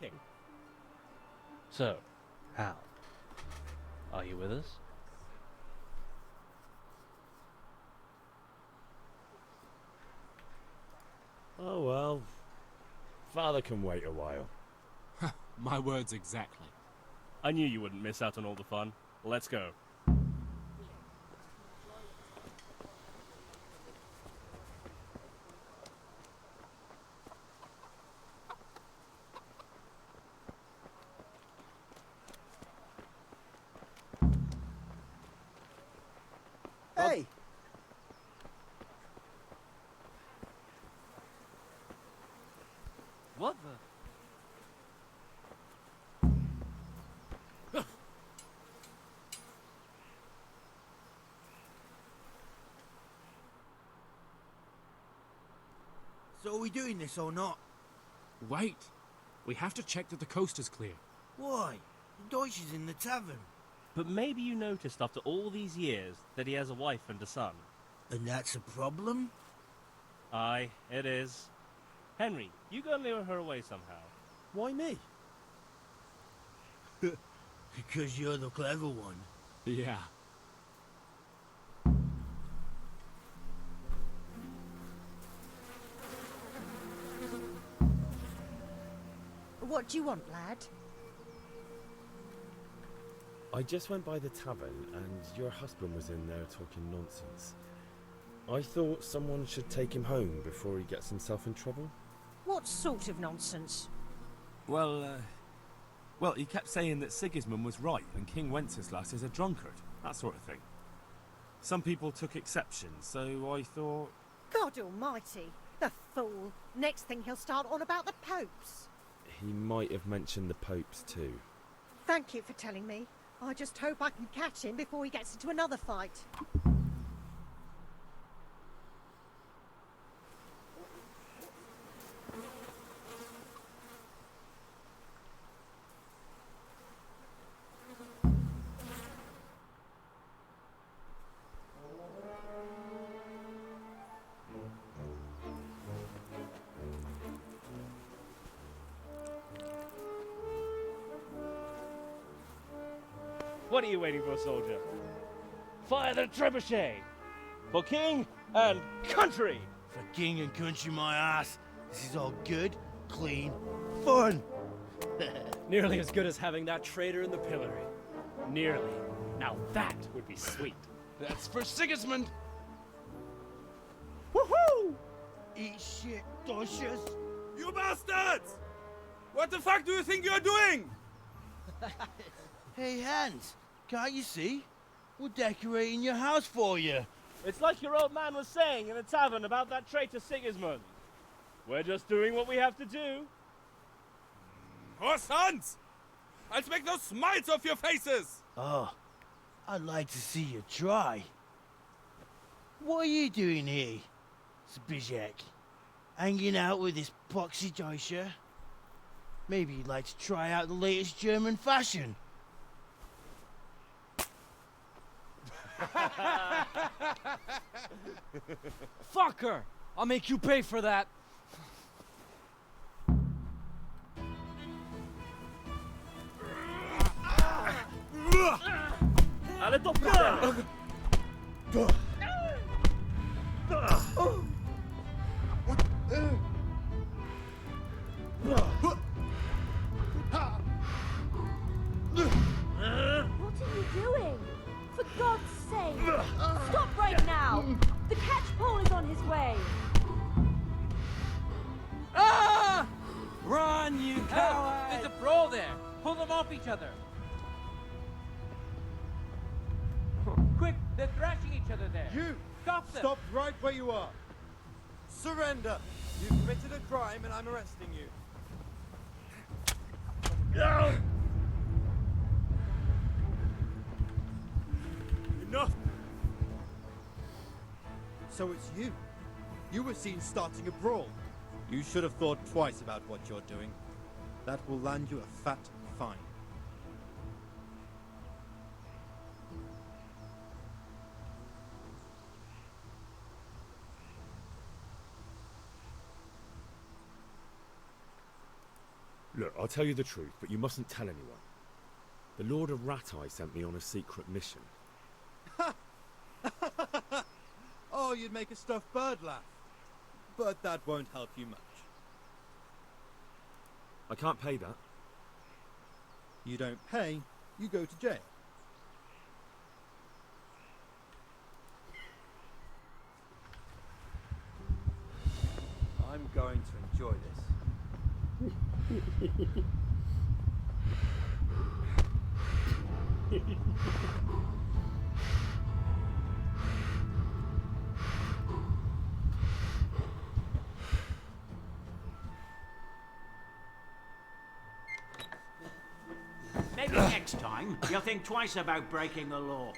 King. So, Hal, are you with us? Oh well, Father can wait a while. My words exactly. I knew you wouldn't miss out on all the fun. Let's go. Hey! What the? So are we doing this or not? Wait. We have to check that the coast is clear. Why? The Deutsch is in the tavern. But maybe you noticed after all these years that he has a wife and a son. And that's a problem? Aye, it is. Henry, you go and lure her away somehow. Why me? Because you're the clever one. Yeah. What do you want, lad? I just went by the tavern and your husband was in there talking nonsense. I thought someone should take him home before he gets himself in trouble. What sort of nonsense? Well, he kept saying that Sigismund was right and King Wenceslas is a drunkard, that sort of thing. Some people took exception, so I thought... God almighty, the fool. Next thing he'll start on about the popes. He might have mentioned the popes too. Thank you for telling me. I just hope I can catch him before he gets into another fight. What are you waiting for, soldier? Fire the trebuchet! For king and country! For king and country, my ass. This is all good, clean, fun. Nearly as good as having that traitor in the pillory. Nearly. Now that would be sweet. That's for Sigismund! Woohoo! Eat shit, Deutsches. You bastards! What the fuck do you think you're doing? Hey, Hans, can't you see? We're decorating your house for you. It's like your old man was saying in the tavern about that traitor Sigismund. We're just doing what we have to do. Horse sons! I'll make those smiles off your faces! Oh, I'd like to see you try. What are you doing here, Zbyszek? Hanging out with this poxy Deutscher? Maybe you'd like to try out the latest German fashion. Fucker! I'll make you pay for that. Ale dobra! What are you doing? For God's sake! Stop right now! The catchpole is on his way! Ah! Run, you coward! There's a brawl there! Pull them off each other! Quick! They're thrashing each other there! You! Stop them! Stop right where you are! Surrender! You've committed a crime and I'm arresting you. Enough! So it's you. You were seen starting a brawl. You should have thought twice about what you're doing. That will land you a fat fine. Look, I'll tell you the truth, but you mustn't tell anyone. The Lord of Rattay sent me on a secret mission. Oh, you'd make a stuffed bird laugh. But that won't help you much. I can't pay that. You don't pay, you go to jail. I'm going to enjoy this. Maybe next time you'll think twice about breaking the law.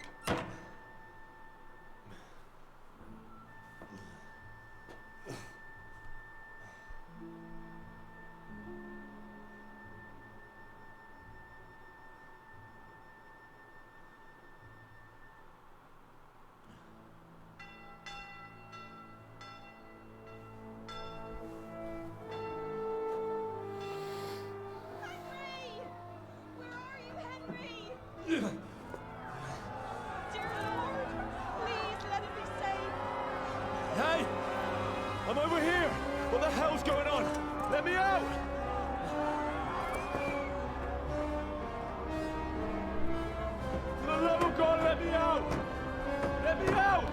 Hey! I'm over here! What the hell's going on? Let me out! For the love of God, let me out! Let me out!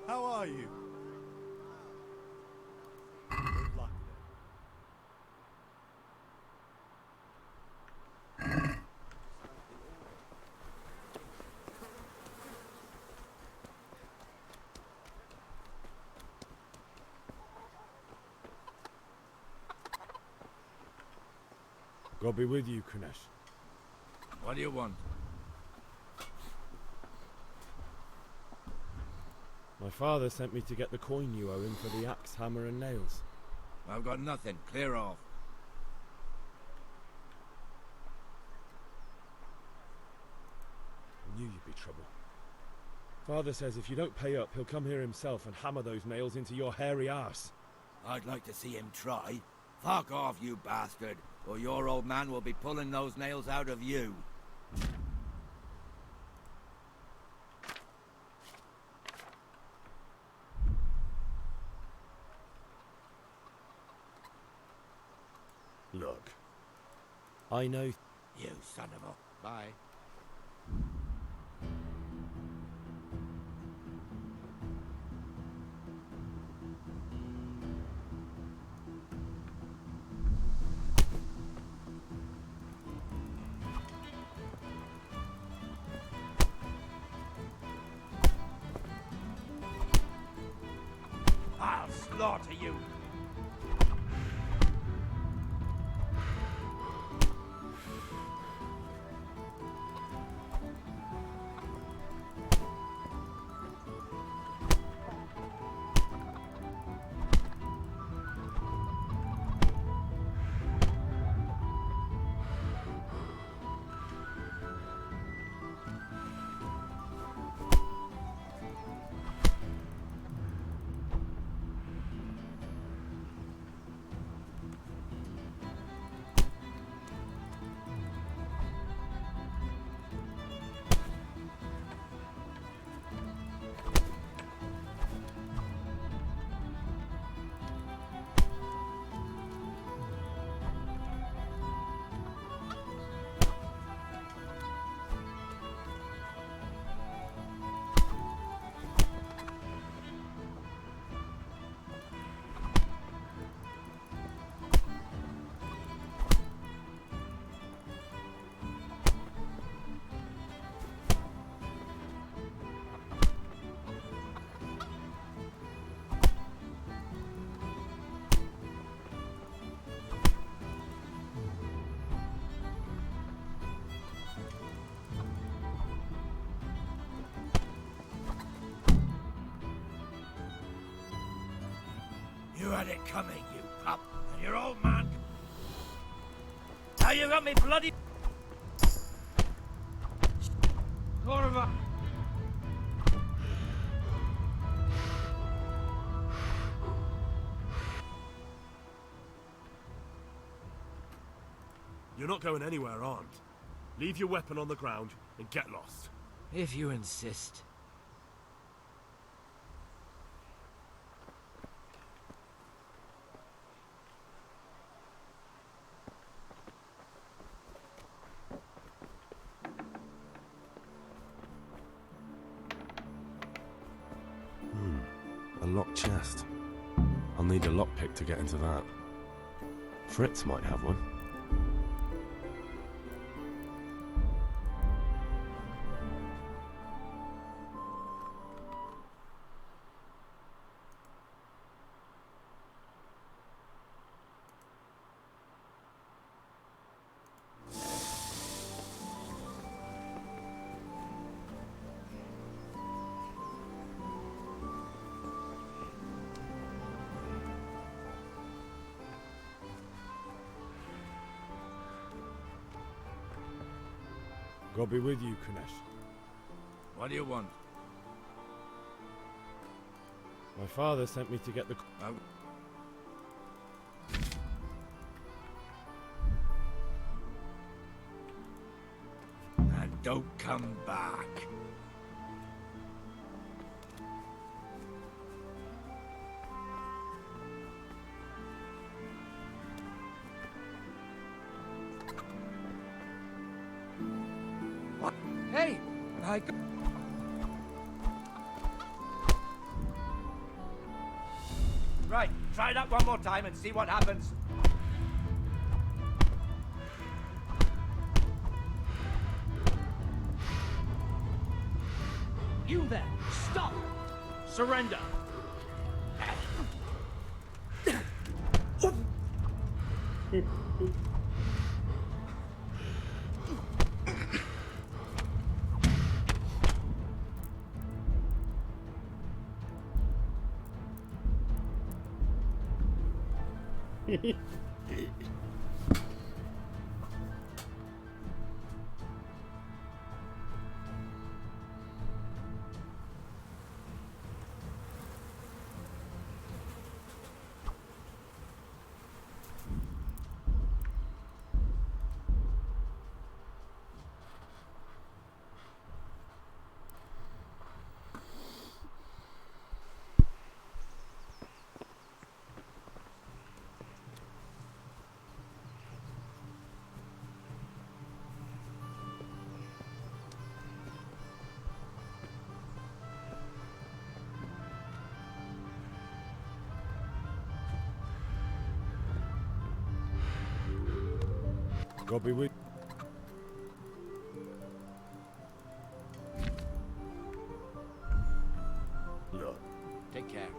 How are you? Good luck God be with you, Kunesh. What do you want? My father sent me to get the coin you owe him for the axe, hammer and nails. I've got nothing. Clear off. I knew you'd be trouble. Father says if you don't pay up, he'll come here himself and hammer those nails into your hairy arse. I'd like to see him try. Fuck off, you bastard, or your old man will be pulling those nails out of you. Look, I know... You son of a... Bye. I'll slaughter you. You had it coming, you pup, and your old man. Now you got me bloody. Corva. You're not going anywhere armed. Leave your weapon on the ground and get lost. If you insist. A locked chest. I'll need a lockpick to get into that. Fritz might have one. God be with you, Kunesh. What do you want? My father sent me to get the... And don't come back. Hey! Right, try that one more time and see what happens. You there! Stop! Surrender! God be with. Look. Take care.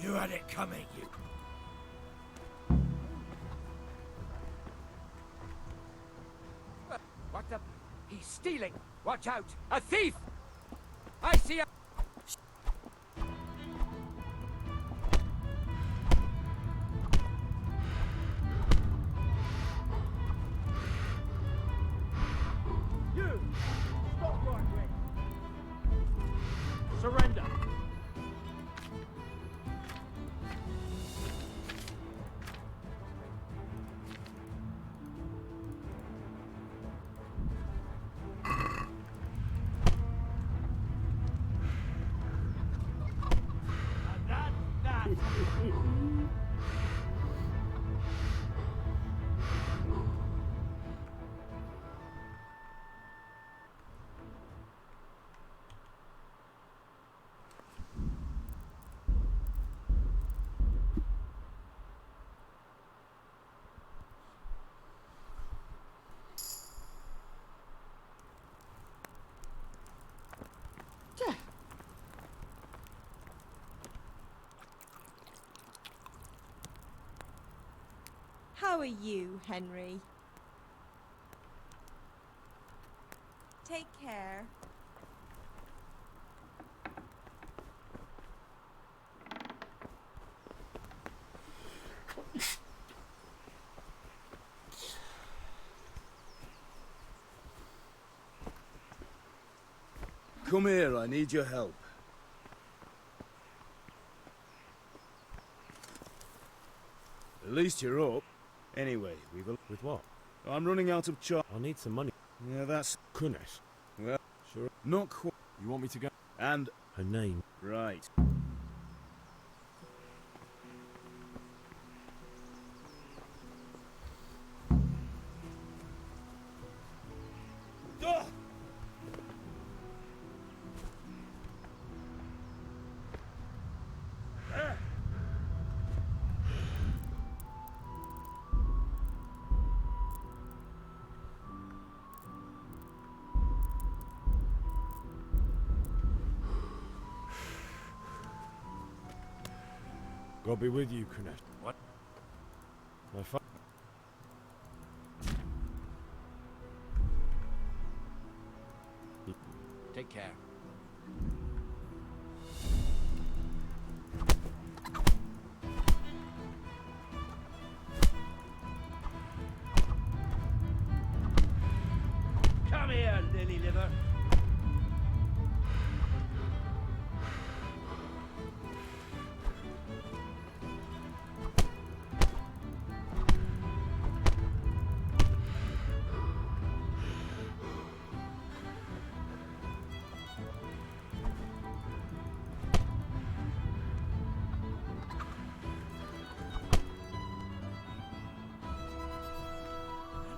You had it coming, you. What the? He's stealing! Watch out! A thief! I see a... You! Stop right way! Surrender! How are you, Henry? Take care. Come here, I need your help. At least you're up. Anyway, we've... With what? I'm running out of charge. I need some money. Yeah, that's... Kunesh. Well, Sure. not quite. You want me to go? And... Her name. Right. God be with you, Kunesh. What? My fa- Take care. Come here, lily liver.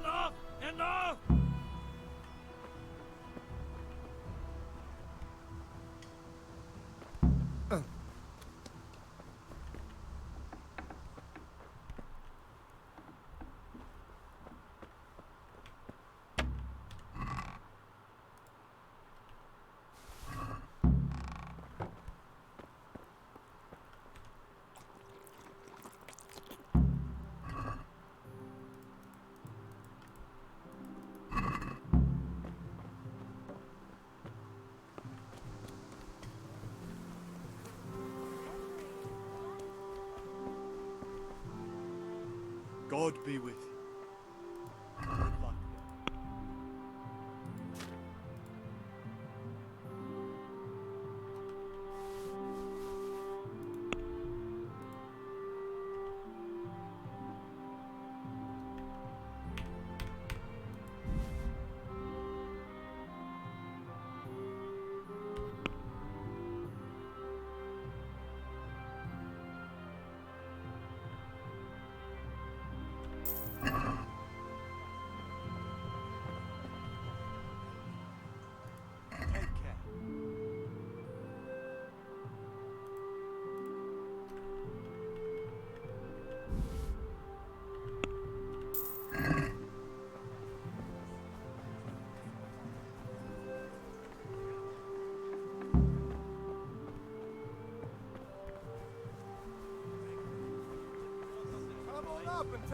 Enough! Enough! God be with you. Good luck.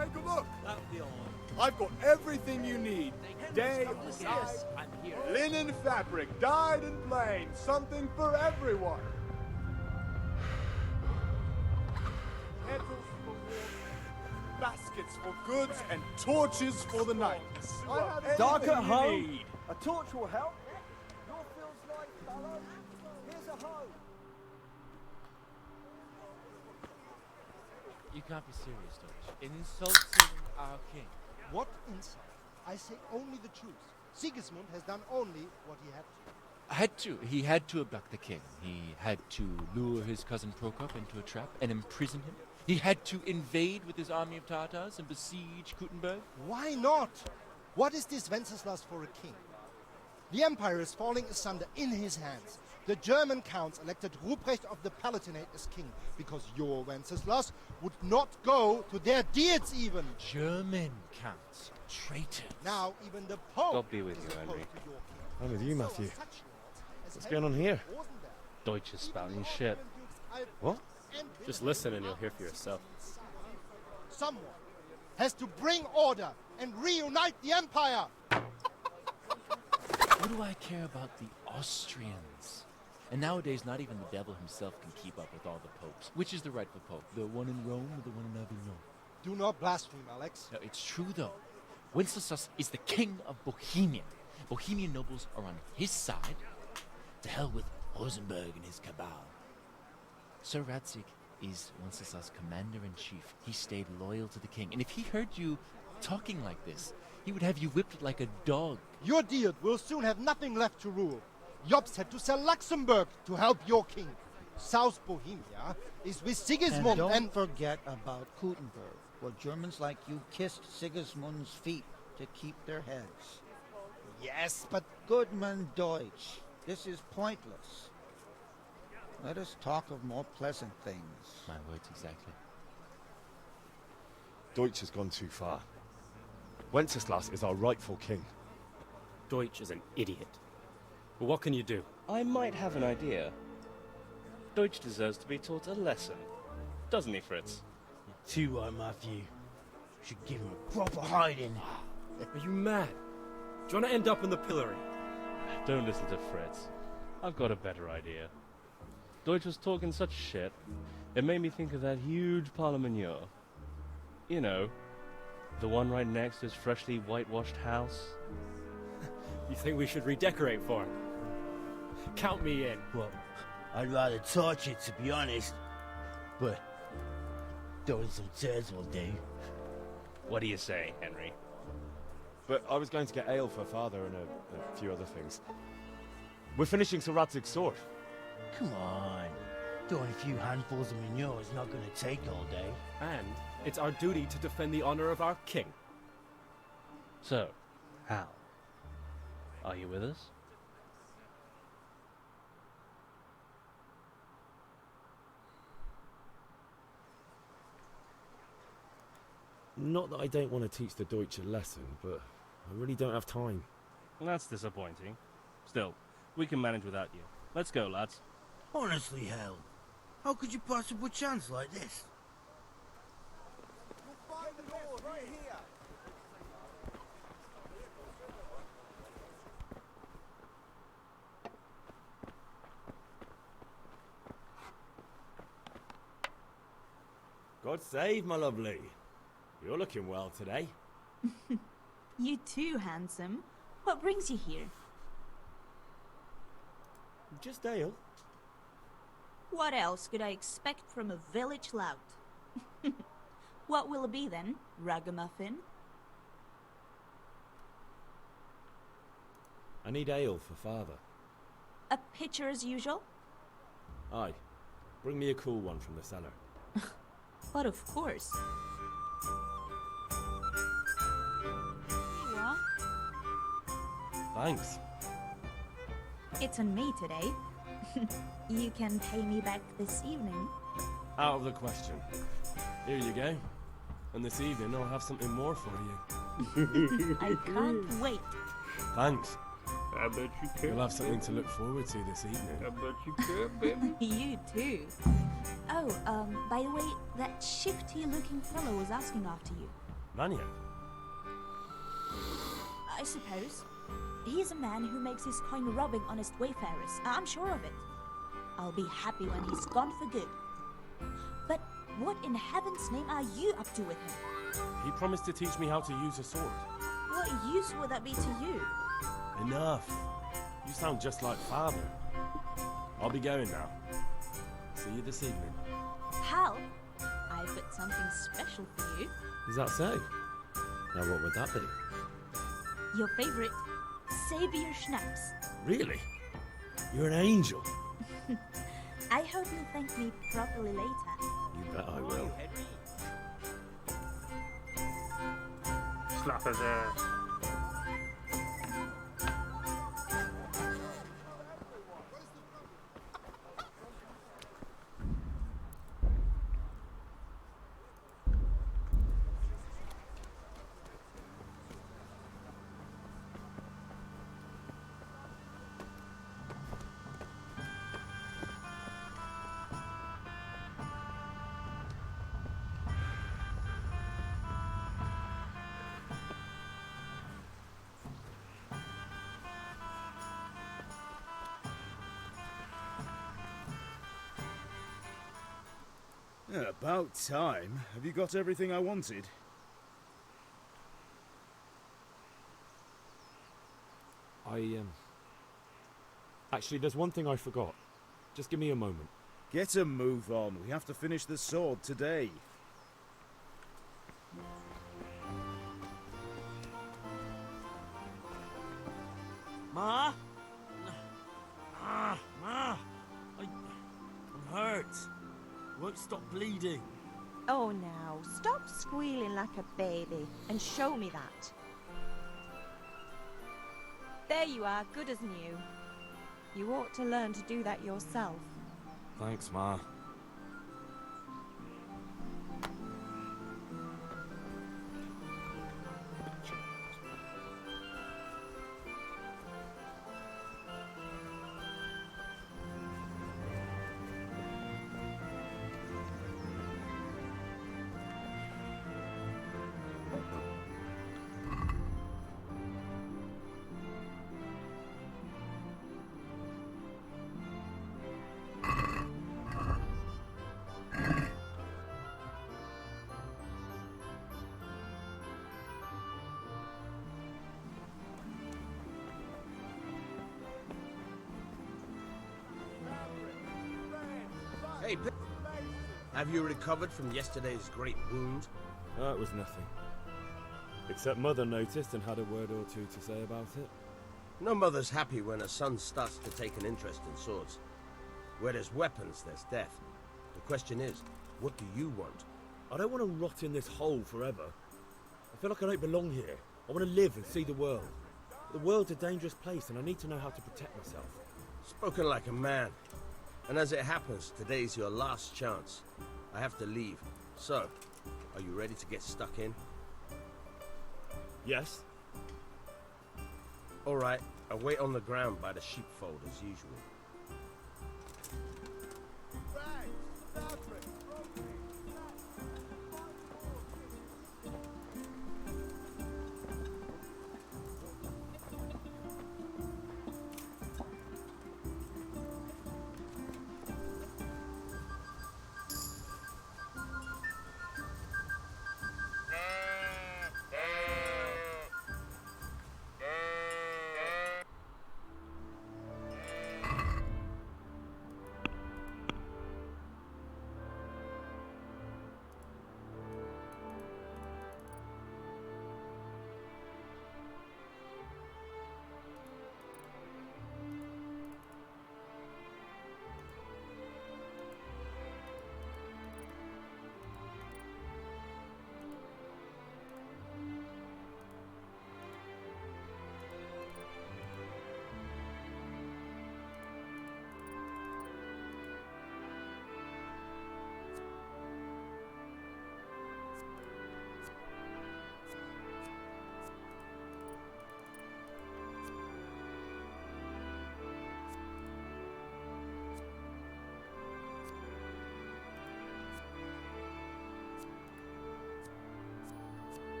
take a look. That'll be all. I've got everything you need. Day or Yes, I'm here. linen fabric, dyed and plain, something for everyone. Kettles for water, baskets for goods, and torches for the night. Dark at Anything you home? need. A torch will help. Your feels like, fellow. Here's a hoe. You can't be serious, Deutsch. Insulting our king. What insult? I say only the truth. Sigismund has done only what he had to. He had to abduct the king. He had to lure his cousin Prokop into a trap and imprison him. He had to invade with his army of Tartars and besiege Kuttenberg. Why not? What is this Wenceslas for a king? The empire is falling asunder in his hands. The German counts elected Ruprecht of the Palatinate as king because your Wenceslas would not go to their deeds even. German counts. Traitors. Now even the Pope God be with is you, opposed Henry. to your king. I'm with you, So Matthew. are such lords as What's going on Henry here? Rosenberg, Deutsch is spouting shit. What? and Just listen and you'll hear for yourself. someone has to bring order and reunite the empire. What do I care about the Austrians? And nowadays, not even the devil himself can keep up with all the popes. Which is the rightful pope? The one in Rome or the one in Avignon? Do not blaspheme, Alex. No, it's true, though. Wenceslas is the king of Bohemia. Bohemian nobles are on his side. To hell with Rosenberg and his cabal. Sir Radzig is Wenceslas' commander-in-chief. He stayed loyal to the king. And if he heard you talking like this, he would have you whipped like a dog. Your Diet will soon have nothing left to rule. Jobst had to sell Luxembourg to help your king. South Bohemia is with Sigismund And don't forget about Kuttenberg, where Germans like you kissed Sigismund's feet to keep their heads. Yes, but... Goodman Deutsch, this is pointless. Let us talk of more pleasant things. My words exactly. Deutsch has gone too far. Wenceslas is our rightful king. Deutsch is an idiot. But what can you do? I might have an idea. Deutsch deserves to be taught a lesson. Doesn't he, Fritz? Too right, Matthew. Should give him a proper hiding. Are you mad? Do you want to end up in the pillory? Don't listen to Fritz. I've got a better idea. Deutsch was talking such shit, it made me think of that huge Parlement. You know, the one right next to his freshly whitewashed house. You think we should redecorate for him? Count me in. Well, I'd rather torch it, to be honest. But throwing some turds will do. What do you say, Henry? But I was going to get ale for father and a few other things. We're finishing Sir Radzig's sword. Come on. Throwing a few handfuls of manure is not going to take all day. And it's our duty to defend the honor of our king. So, Hal, are you with us? Not that I don't want to teach the Deutsch a lesson, but I really don't have time. That's disappointing. Still, we can manage without you. Let's go, lads. Honestly, Hal, how could you possibly chance like this? Right here. God save, my lovely. You're looking well today. You too, handsome. What brings you here? Just ale. What else could I expect from a village lout? What will it be then, ragamuffin? I need ale for father. A pitcher as usual? Aye. Bring me a cool one from the cellar. But of course. Here you are. Thanks. It's on me today. You can pay me back this evening. Out of the question. Here you go. And this evening I'll have something more for you. I can't wait. Thanks. I bet you can. You'll have something to look forward to this evening. I bet you can, baby. You too. Oh, by the way, that shifty-looking fellow was asking after you. Vanya? I suppose. He is a man who makes his coin robbing honest wayfarers. I'm sure of it. I'll be happy when he's gone for good. But what in heaven's name are you up to with him? He promised to teach me how to use a sword. What use would that be to you? Enough. You sound just like father. I'll be going now. See you this evening. Hal, I've got something special for you. Is that so? Now what would that be? Your favorite Savior Schnapps. Really? You're an angel. I hope you'll thank me properly later. You bet I will. Slap his ass. About time. Have you got everything I wanted? Actually, there's one thing I forgot. Just give me a moment. Get a move on. We have to finish the sword today. Ma? Ma! I'm hurt. Won't stop bleeding. Oh, now, stop squealing like a baby and show me that. There you are, good as new. You ought to learn to do that yourself. Thanks, Ma. Hey, have you recovered from yesterday's great wound? It was nothing. Except Mother noticed and had a word or two to say about it. No mother's happy when her son starts to take an interest in swords. Where there's weapons, there's death. The question is, what do you want? I don't want to rot in this hole forever. I feel like I don't belong here. I want to live and see the world. The world's a dangerous place and I need to know how to protect myself. Spoken like a man. And as it happens, today's your last chance. I have to leave. So, are you ready to get stuck in? Yes. All right, I'll wait on the ground by the sheepfold as usual.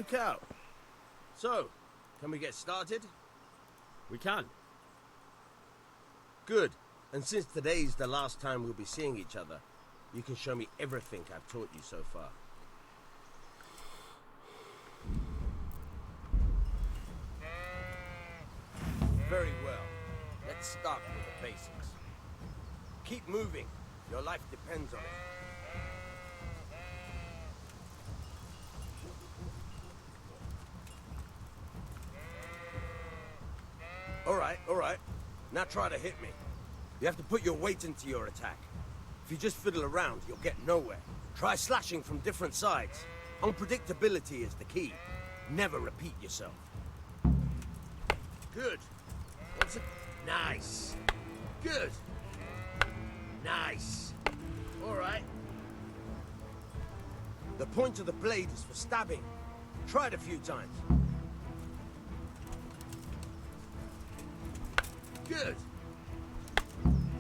Look out. So, can we get started? We can. Good. And since today's the last time we'll be seeing each other, you can show me everything I've taught you so far. Very well. Let's start with the basics. Keep moving. Your life depends on it. All right. Now try to hit me. You have to put your weight into your attack. If you just fiddle around, you'll get nowhere. Try slashing from different sides. Unpredictability is the key. Never repeat yourself. Good. Nice. Good. Nice. All right. The point of the blade is for stabbing. Try it a few times. Good.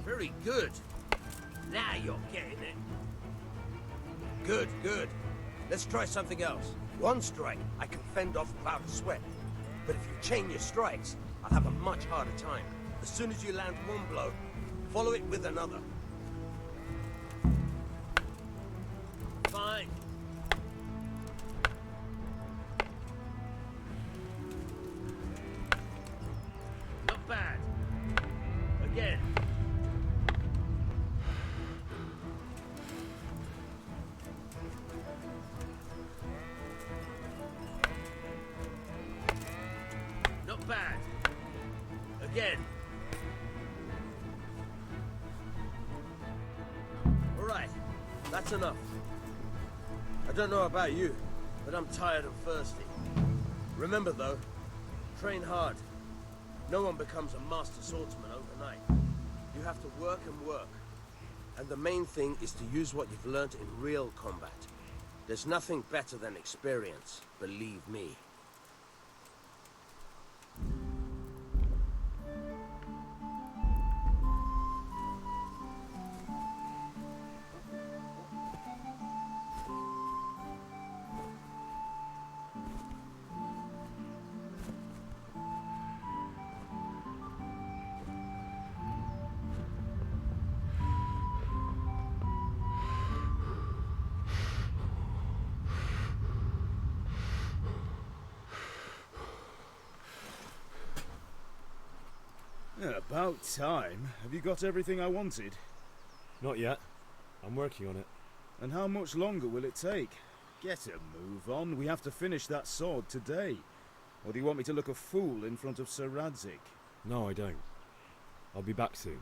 Very good. Now you're getting it. Good, good. Let's try something else. One strike, I can fend off without a sweat. But if you chain your strikes, I'll have a much harder time. As soon as you land one blow, follow it with another. Fine. Not bad. Again. Not bad. Again. All right, that's enough. I don't know about you, but I'm tired and thirsty. Remember though, train hard. No one becomes a master swordsman overnight. You have to work and work. And the main thing is to use what you've learned in real combat. There's nothing better than experience, believe me. About time. Have you got everything I wanted? Not yet. I'm working on it. And how much longer will it take? Get a move on. We have to finish that sword today. Or do you want me to look a fool in front of Sir Radzig? No, I don't. I'll be back soon.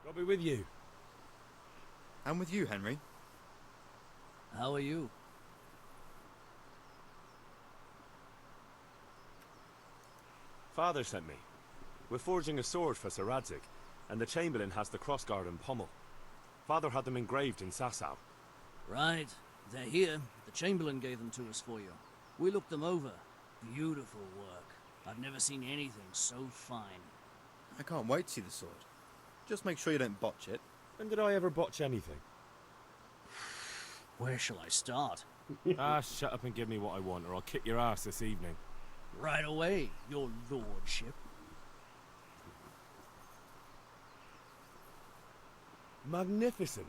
I'll be with you. I'm with you, Henry. How are you? Father sent me. We're forging a sword for Sir Radzig, and the Chamberlain has the crossguard and pommel. Father had them engraved in Sasau. Right. They're here. The Chamberlain gave them to us for you. We looked them over. Beautiful work. I've never seen anything so fine. I can't wait to see the sword. Just make sure you don't botch it. When did I ever botch anything? Where shall I start? Shut up and give me what I want, or I'll kick your ass this evening. Right away, your lordship. Magnificent.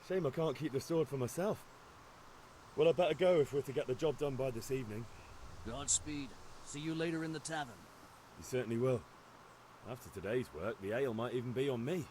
Shame I can't keep the sword for myself. Well, I better go if we're to get the job done by this evening. Godspeed. See you later in the tavern. You certainly will. After today's work, the ale might even be on me.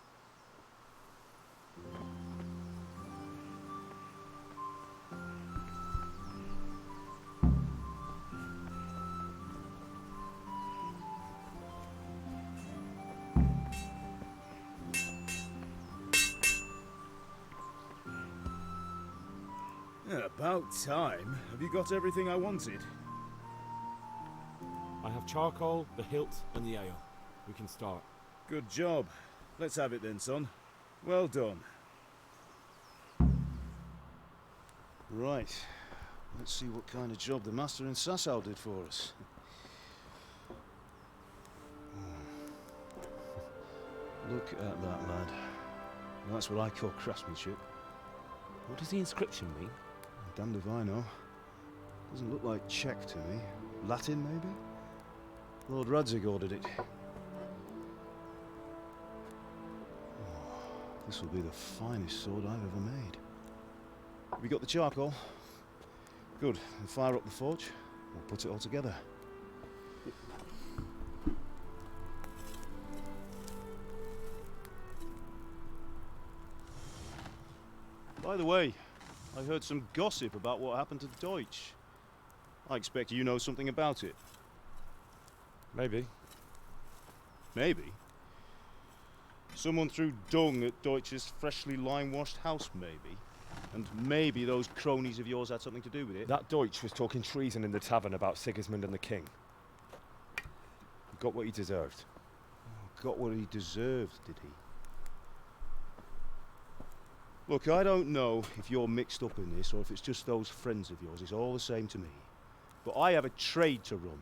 About time. Have you got everything I wanted? I have charcoal, the hilt, and the ale. We can start. Good job. Let's have it then, son. Well done. Right. Let's see what kind of job the master in Sasau did for us. Look at that, lad. That's what I call craftsmanship. What does the inscription mean? Damned if I know. Doesn't look like Czech to me. Latin, maybe? Lord Radzig ordered it. Oh, this will be the finest sword I've ever made. Have you got the charcoal? Good. Then fire up the forge. We'll put it all together. By the way, I heard some gossip about what happened to Deutsch. I expect you know something about it. Maybe. Maybe? Someone threw dung at Deutsch's freshly lime-washed house, maybe? And maybe those cronies of yours had something to do with it? That Deutsch was talking treason in the tavern about Sigismund and the king. He got what he deserved. Oh, got what he deserved, did he? Look, I don't know if you're mixed up in this or if it's just those friends of yours. It's all the same to me. But I have a trade to run.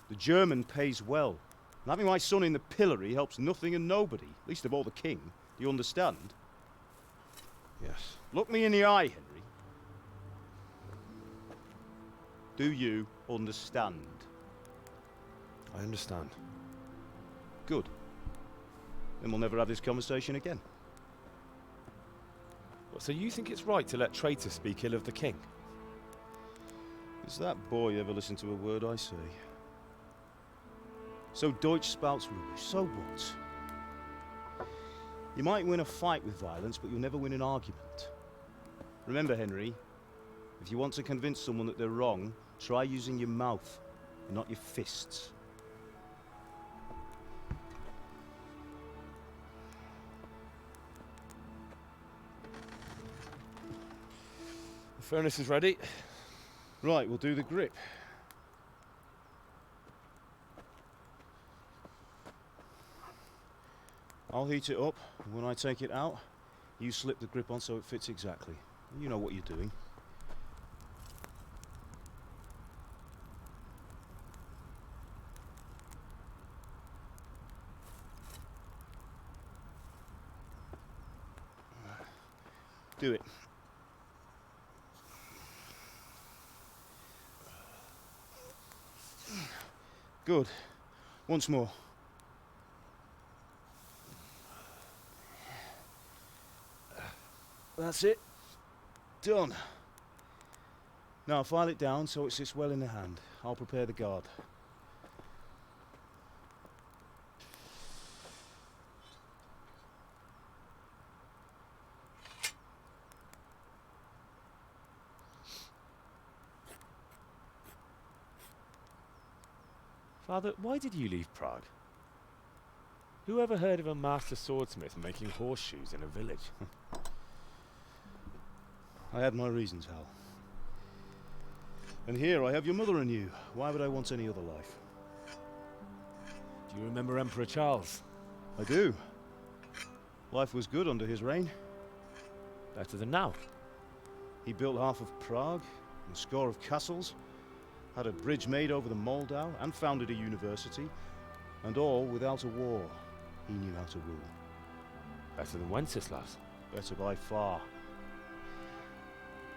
The German pays well. And having my son in the pillory helps nothing and nobody, least of all the king. Do you understand? Yes. Look me in the eye, Henry. Do you understand? I understand. Good. Then we'll never have this conversation again. So you think it's right to let traitors speak ill of the king? Does that boy ever listen to a word I say? So Deutsch spouts rubbish. So what? You might win a fight with violence, but you'll never win an argument. Remember, Henry, if you want to convince someone that they're wrong, try using your mouth, and not your fists. The furnace is ready. Right, we'll do the grip. I'll heat it up, and when I take it out, you slip the grip on so it fits exactly. You know what you're doing. Do it. Good. Once more. That's it. Done. Now file it down so it sits well in the hand. I'll prepare the guard. Father, why did you leave Prague? Who ever heard of a master swordsmith making horseshoes in a village? I had my reasons, Hal. And here I have your mother and you. Why would I want any other life? Do you remember Emperor Charles? I do. Life was good under his reign. Better than now. He built half of Prague, and a score of castles, had a bridge made over the Moldau, and founded a university, and all without a war. He knew how to rule. Better than Wenceslas. Better by far.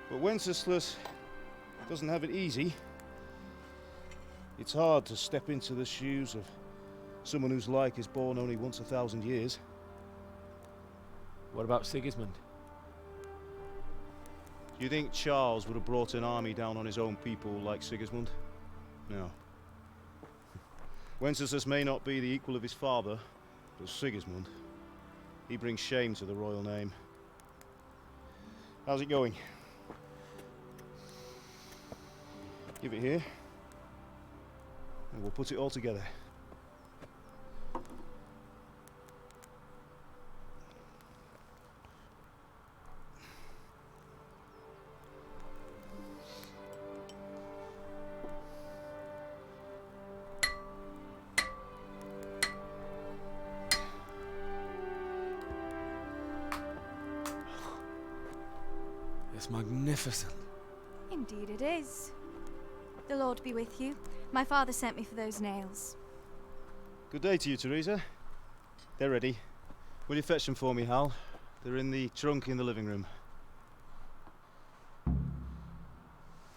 But Wenceslas doesn't have it easy. It's hard to step into the shoes of someone whose like is born only once 1,000 years. What about Sigismund? Do you think Charles would have brought an army down on his own people like Sigismund? No. Wenceslas may not be the equal of his father, but Sigismund, he brings shame to the royal name. How's it going? Give it here, and we'll put it all together. It's magnificent. Indeed it is. The Lord be with you. My father sent me for those nails. Good day to you, Teresa. They're ready. Will you fetch them for me, Hal? They're in the trunk in the living room.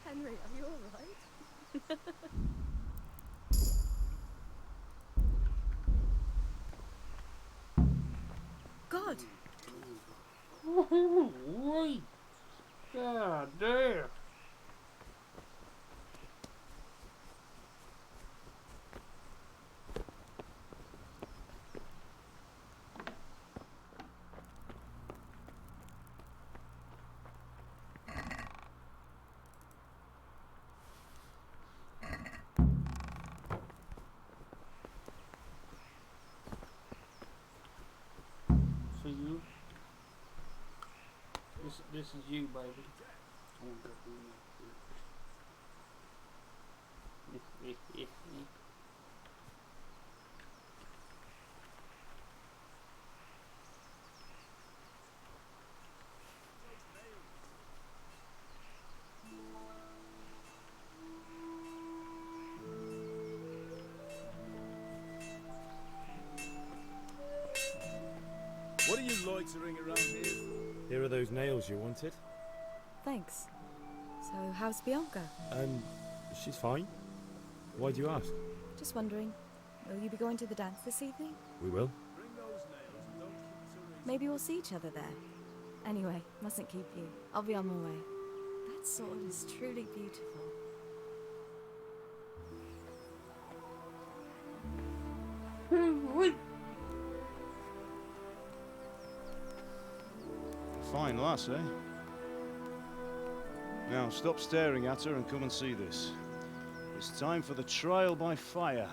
Henry, are you alright? God! Wait! God damn! For you. This is you, baby. What are you loitering around here for? Here are those nails you wanted. Thanks. So, how's Bianca? She's fine. Why do you ask? Just wondering, will you be going to the dance this evening? We will. Maybe we'll see each other there. Anyway, mustn't keep you. I'll be on my way. That sword is truly beautiful. Fine lass, eh? Now, stop staring at her and come and see this. It's time for the trial by fire.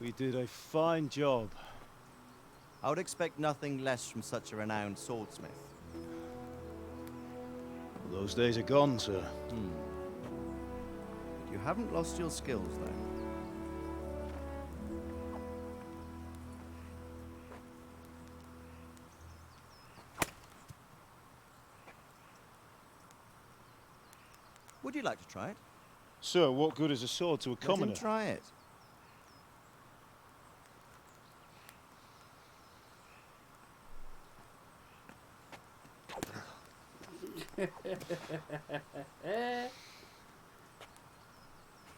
We did a fine job. I would expect nothing less from such a renowned swordsmith. Those days are gone, sir. You haven't lost your skills, though. Would you like to try it? Sir, what good is a sword to a commoner? Let him try it.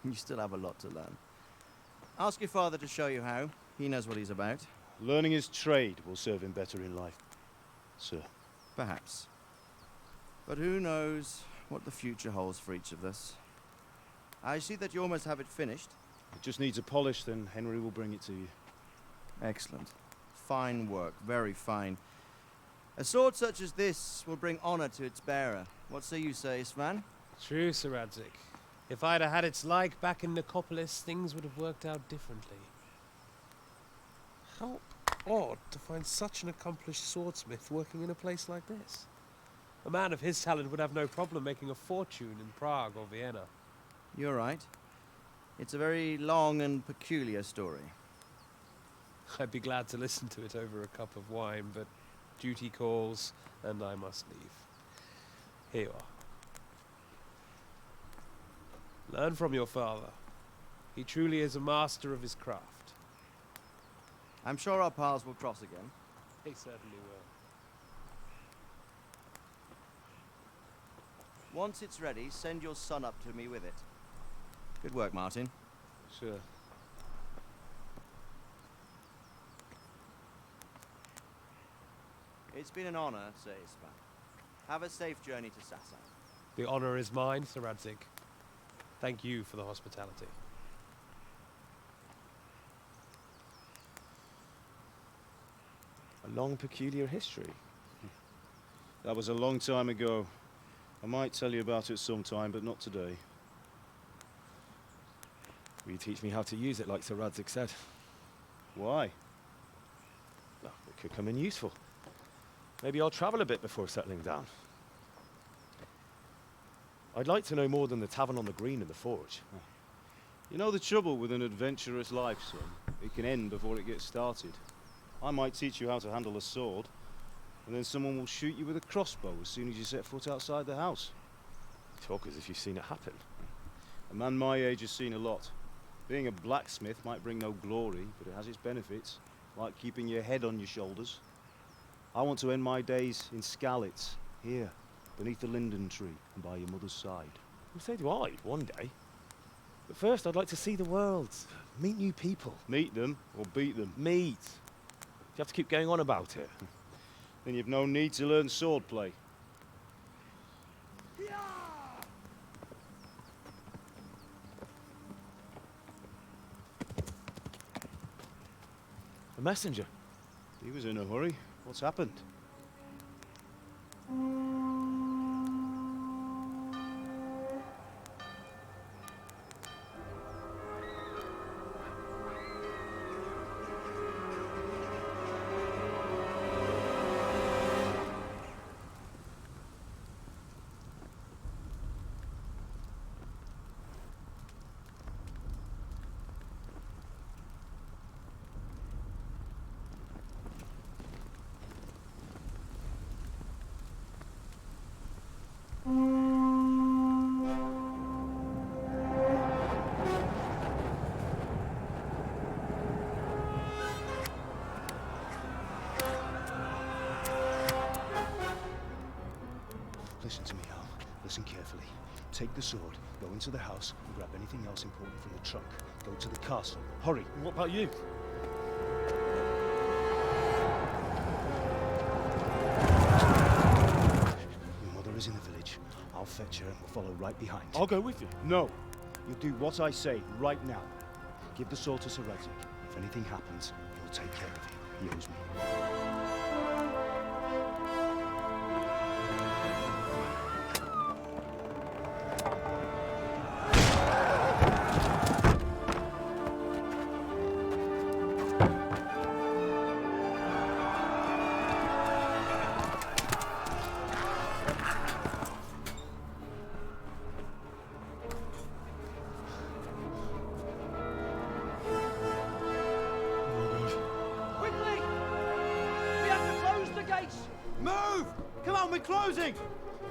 You still have a lot to learn. Ask your father to show you how. He knows what he's about. Learning his trade will serve him better in life, sir. Perhaps. But who knows what the future holds for each of us. I see that you almost have it finished. It just needs a polish, then Henry will bring it to you. Excellent. Fine work, very fine. A sword such as this will bring honor to its bearer. What say you, Sir Istvan? True, Sir Radzig. If I'd have had its like back in Nicopolis, things would have worked out differently. How odd to find such an accomplished swordsmith working in a place like this. A man of his talent would have no problem making a fortune in Prague or Vienna. You're right. It's a very long and peculiar story. I'd be glad to listen to it over a cup of wine, but duty calls, and I must leave. Here you are. Learn from your father. He truly is a master of his craft. I'm sure our paths will cross again. He certainly will. Once it's ready, send your son up to me with it. Good work, Martin. Sure. It's been an honor, Sir Istvan. Have a safe journey to Sasau. The honor is mine, Sir Radzig. Thank you for the hospitality. A long, peculiar history. That was a long time ago. I might tell you about it sometime, but not today. Will you teach me how to use it, like Sir Radzig said? Why? Well, it could come in useful. Maybe I'll travel a bit before settling down. I'd like to know more than the tavern on the green and the forge. You know the trouble with an adventurous life, son? It can end before it gets started. I might teach you how to handle a sword, and then someone will shoot you with a crossbow as soon as you set foot outside the house. Talk as if you've seen it happen. A man my age has seen a lot. Being a blacksmith might bring no glory, but it has its benefits, like keeping your head on your shoulders. I want to end my days in Skalitz, here, beneath the linden tree and by your mother's side. Well, so do I, one day. But first I'd like to see the world, meet new people. Meet them or beat them? Meet. Do you have to keep going on about it? Then you've no need to learn swordplay. A messenger. He was in a hurry. What's happened? Listen to me, Hal. Listen carefully. Take the sword, go into the house, and grab anything else important from the trunk. Go to the castle. Hurry. And what about you? Your mother is in the village. I'll fetch her and we'll follow right behind. I'll go with you. No. You'll do what I say right now. Give the sword to Sir Radzig. If anything happens, he'll take care of you. He owes me. Move! Come on, we're closing!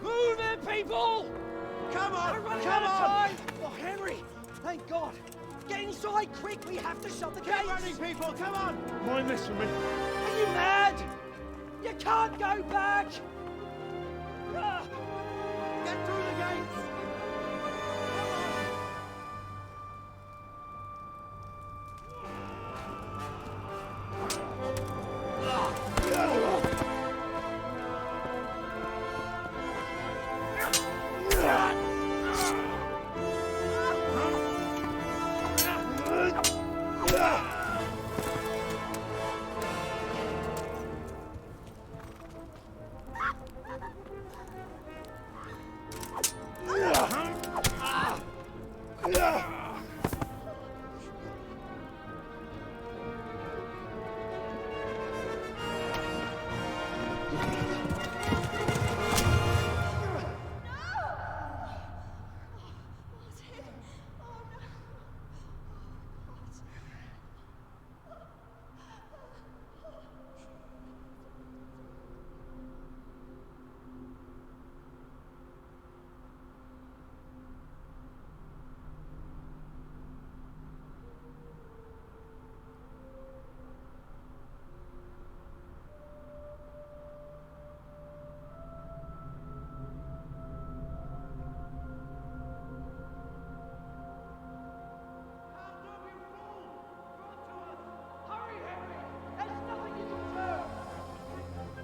Move it, people! Come on! We're running Come out of on! time! Oh, Henry! Thank God! Get inside, quick! We have to shut the gates! Get running, people! Come on! Mind this for me. Are you mad? You can't go back! Ah. Get through the gates!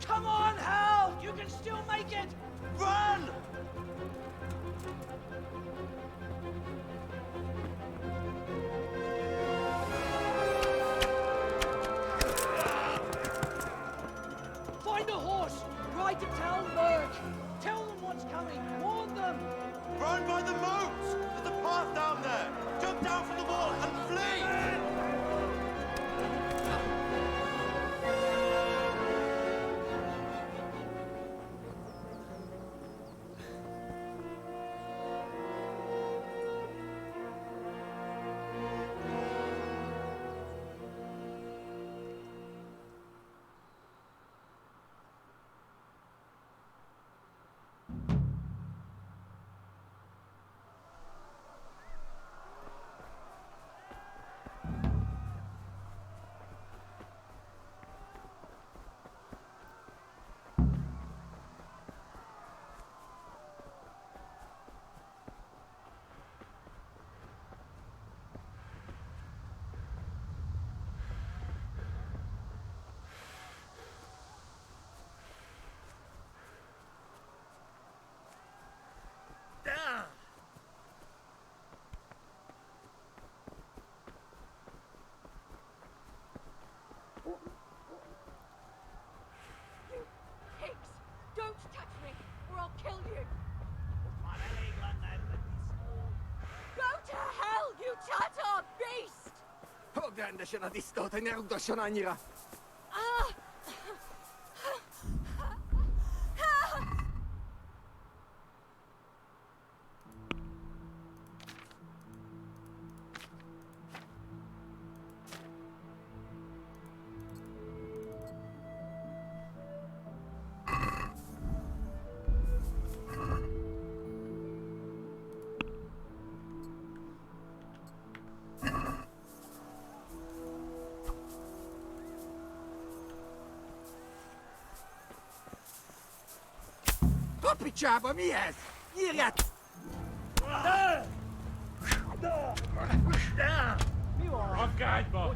Come on, Hal! You can still make it! Run! Find a horse! Ride to Talmberg! Tell them what's coming! Warn them! Run by the moat! There's a path down there! Jump down from the wall and flee! Hogdende się na istotę, nie rób do sionanira. Picciaba mi jest! Irat! I've got one.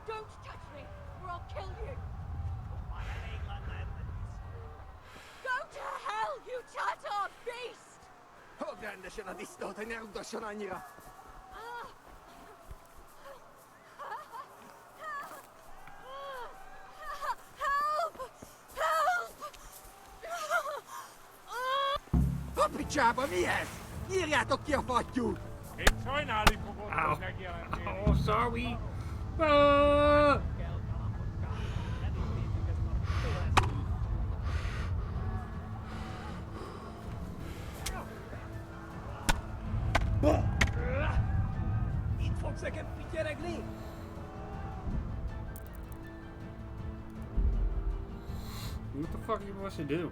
Don't touch me, or I'll kill you! Go to hell, you Tatar beast! Hogdende się na istotę, nie rób do sionanira. Help! Help! Picciaba mi jest! Irat och jag fått ju! Oh, sorry. Il faut que ça capite réglé! What the fuck are you supposed to do?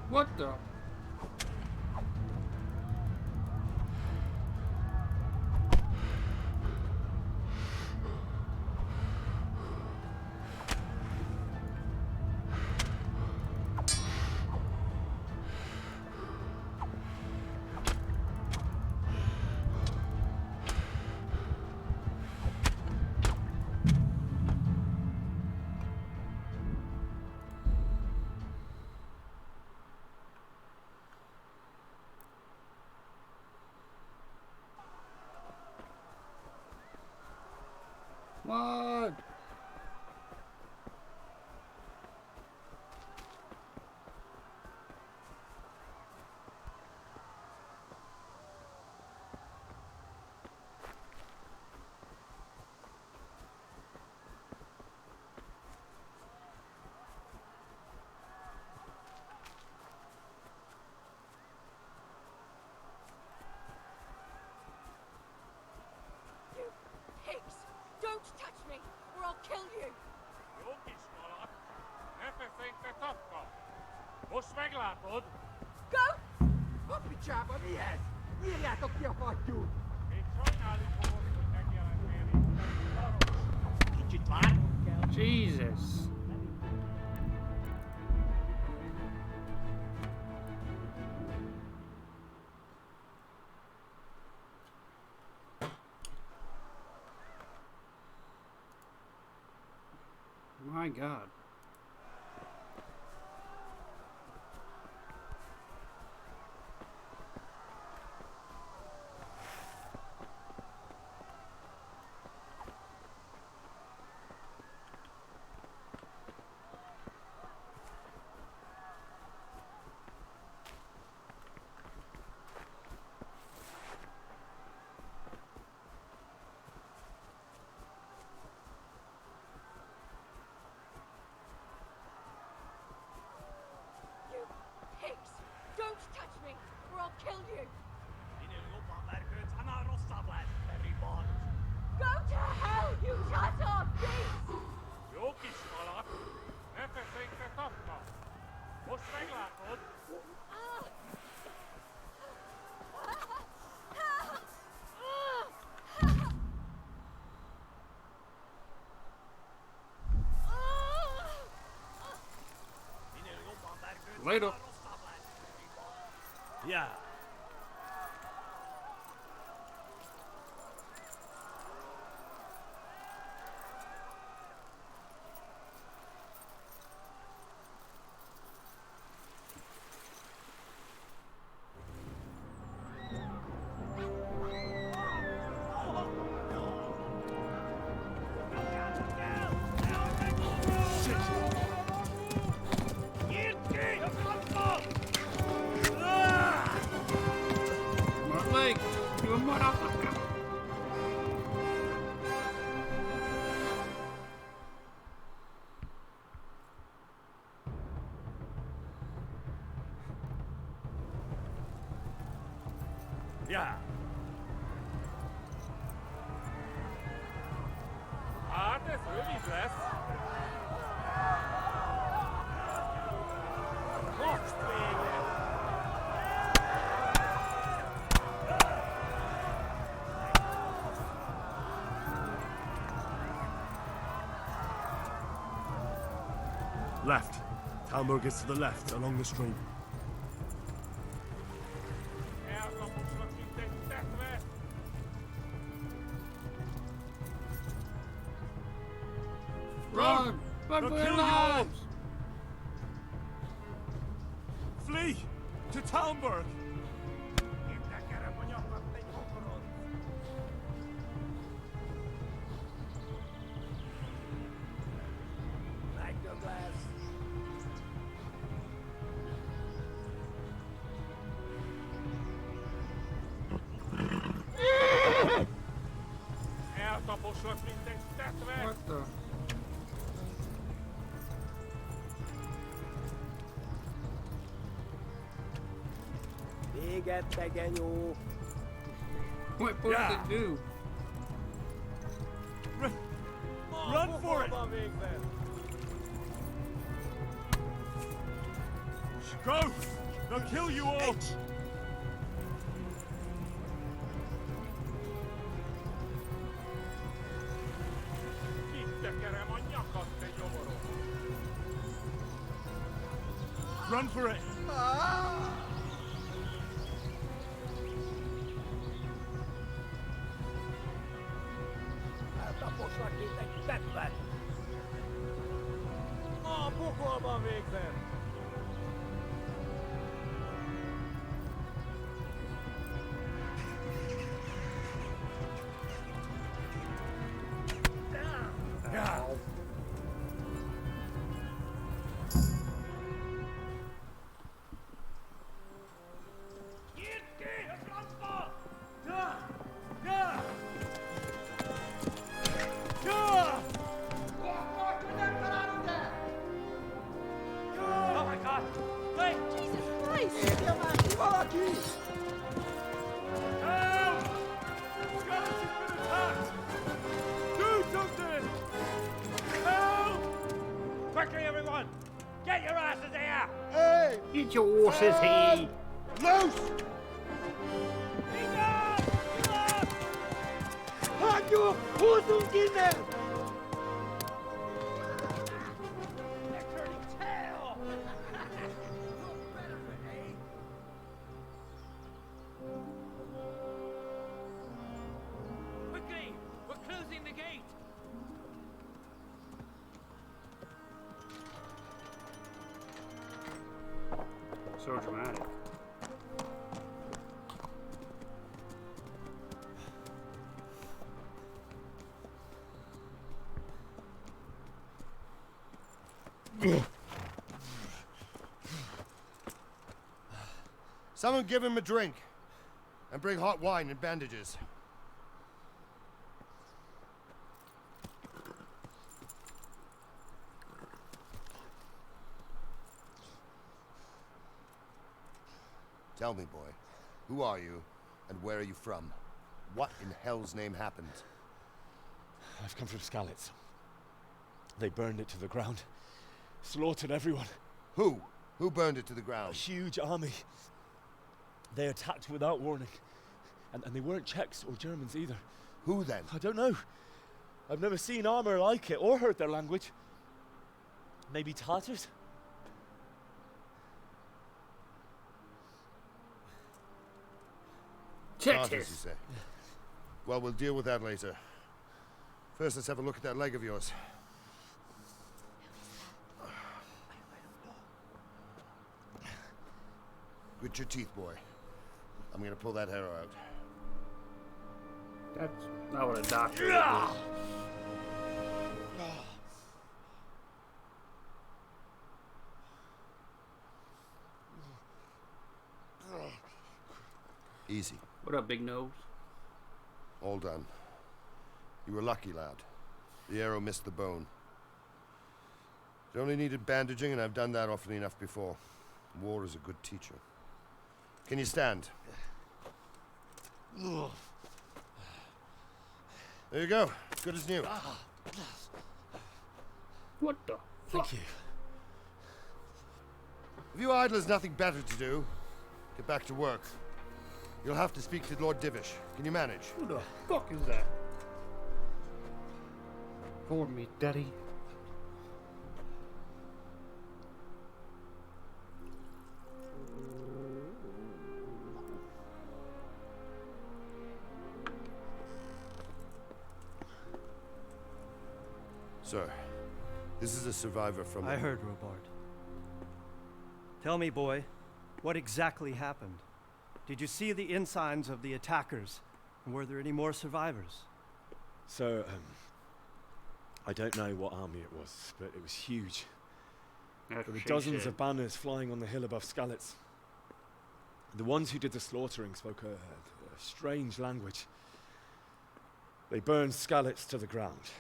What the? What? You pigs! Don't touch me, or I'll kill you! Go! Picciaba mi jest! Irat och jag fått ju! Jesus. My God. Yeah. Smart leg. You a motherfucker. Ja. Ah, das ist really bless. Left. Talmberg is to the left, along the stream. Run! Run They'll for your kill you all. lives! Flee! To Talmberg! What the? What supposed to do? Run for it! Go! They'll kill you all! Run for it! Oh my God! Wait! Jesus Christ! Help! Scottish has been attacked! Do something! Help! Quickly, everyone! Get your asses here! Hey! Get your horses here! Loose! Halt your horses in there! Quickly! We're closing the gate! So dramatic. Someone give him a drink. And bring hot wine and bandages. Tell me, boy, who are you, and where are you from? What in hell's name happened? I've come from Skalitz. They burned it to the ground. Slaughtered everyone. Who? Who burned it to the ground? A huge army. They attacked without warning. And they weren't Czechs or Germans either. Who then? I don't know. I've never seen armor like it or heard their language. Maybe Tatars? Tartars, you say? Well, we'll deal with that later. First, let's have a look at that leg of yours. Grit your teeth, boy. I'm gonna pull that arrow out. That's not what a doctor would do. Easy. What up, big nose? All done. You were lucky, lad. The arrow missed the bone. It only needed bandaging, and I've done that often enough before. War is a good teacher. Can you stand? There you go. Good as new. What the fuck? Thank you. If you idlers nothing better to do, get back to work. You'll have to speak to Lord Divish. Can you manage? Who the fuck is that? For me, Daddy. Sir, this is a survivor from... I heard, Robard. Tell me, boy, what exactly happened? Did you see the ensigns of the attackers? And were there any more survivors? So, I don't know what army it was, but it was huge. There were dozens of banners flying on the hill above Skalitz. The ones who did the slaughtering spoke a strange language. They burned Skalitz to the ground.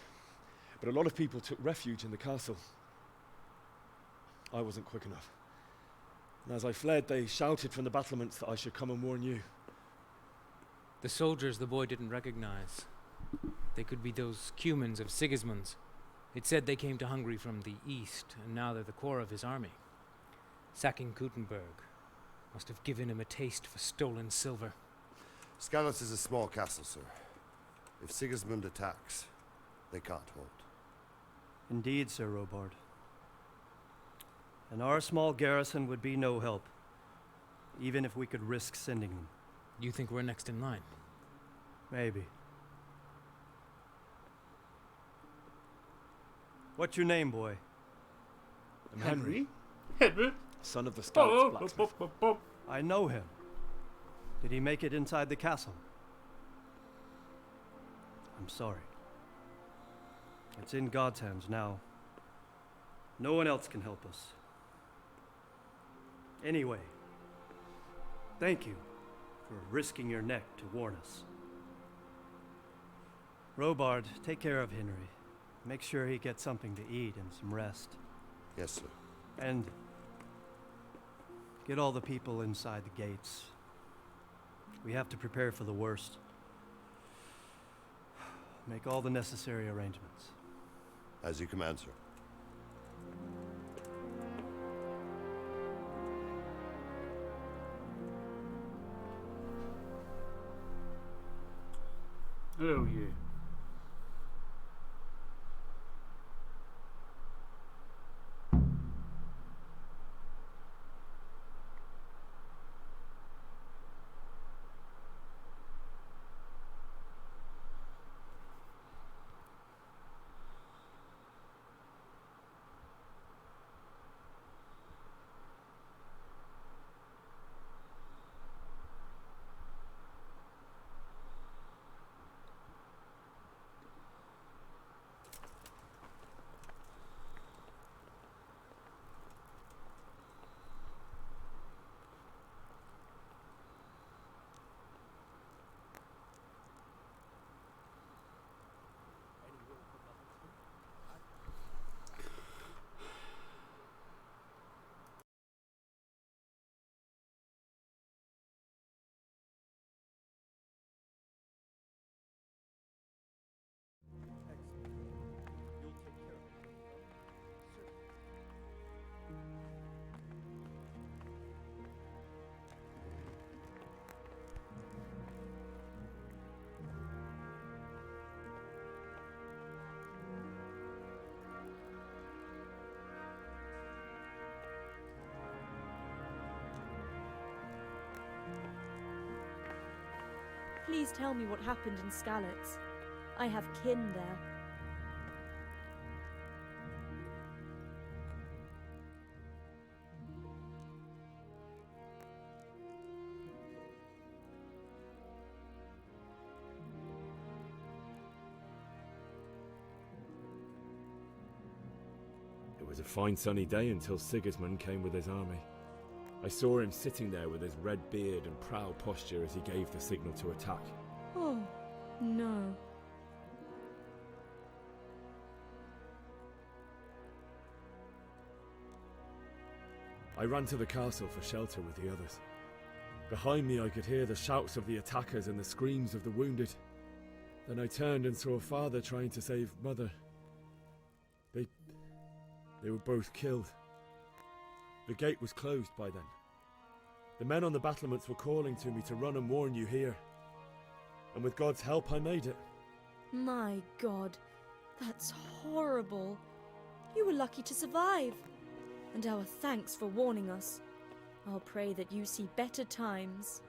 But a lot of people took refuge in the castle. I wasn't quick enough. And as I fled, they shouted from the battlements that I should come and warn you. The soldiers the boy didn't recognize. They could be those Cumans of Sigismund's. It said they came to Hungary from the east, and now they're the core of his army. Sacking Gutenberg must have given him a taste for stolen silver. Skalitz is a small castle, sir. If Sigismund attacks, they can't hold. Indeed, Sir Robard. And our small garrison would be no help, even if we could risk sending them. You think we're next in line? Maybe. What's your name, boy? I'm Henry. Henry? Son of the Skalitz blacksmith. I know him. Did he make it inside the castle? I'm sorry. It's in God's hands now. No one else can help us. Anyway, thank you for risking your neck to warn us. Robard, take care of Henry. Make sure he gets something to eat and some rest. Yes, sir. And get all the people inside the gates. We have to prepare for the worst. Make all the necessary arrangements. As you command, sir. Oh, yeah. Please tell me what happened in Skalitz. I have kin there. It was a fine sunny day until Sigismund came with his army. I saw him sitting there with his red beard and proud posture as he gave the signal to attack. Oh, no. I ran to the castle for shelter with the others. Behind me I could hear the shouts of the attackers and the screams of the wounded. Then I turned and saw Father trying to save Mother. They were both killed. The gate was closed by then. The men on the battlements were calling to me to run and warn you here. And with God's help I made it. My God, that's horrible. You were lucky to survive. And our thanks for warning us. I'll pray that you see better times.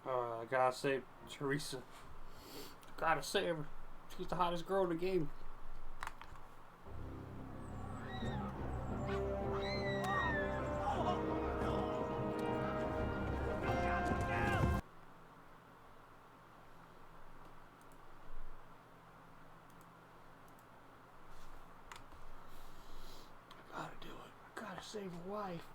I gotta save Teresa. Gotta save her. She's the hottest girl in the game. I gotta do it. I gotta save her wife.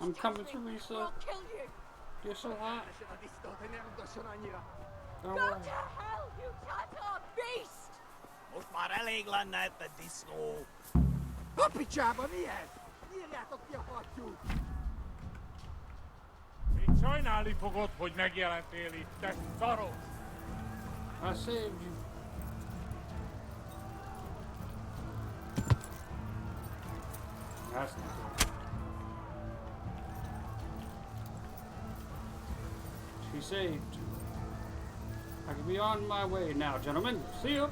I'm coming, Teresa. I'll kill you. You're so hot. Don't Go worry. to hell, you Tatar beast! Most Marelli Glanat the Disco. Hoppy Jabba, yes! Írjátok ki a hattyút! Én sajnálni fogod, hogy megjelentél itt, te szaros! I saved you. That's not good. She saved. I can be on my way now, gentlemen. See you.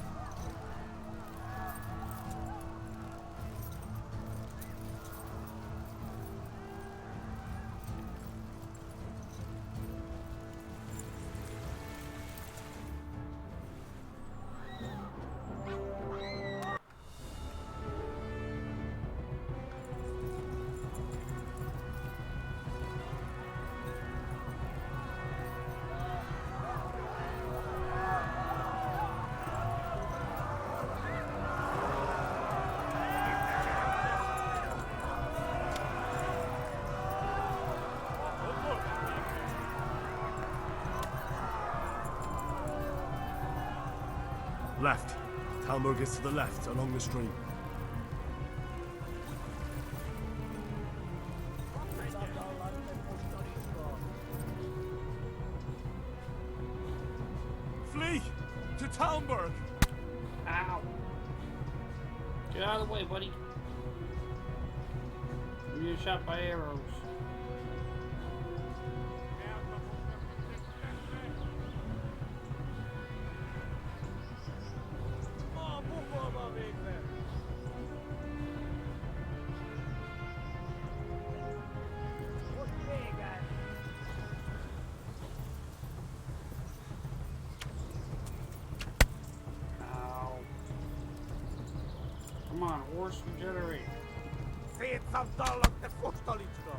Left. Talmberg is to the left, along the stream. Flee! To Talmberg! Ow! Get out of the way, buddy. You're shot by arrows. Come on, horse regenerate. Feet some dollar the Kostalitska.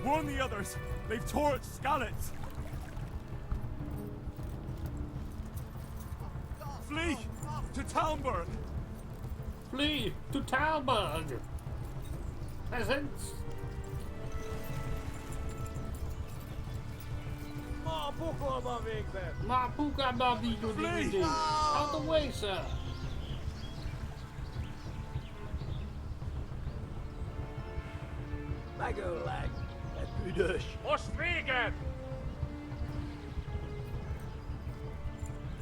Warn the others! They've torched Skalitz! Flee! To Talmberg! Flee to Talmberg! Peasants! Flee! Out the way, sir! Magolag, Budush. What's again?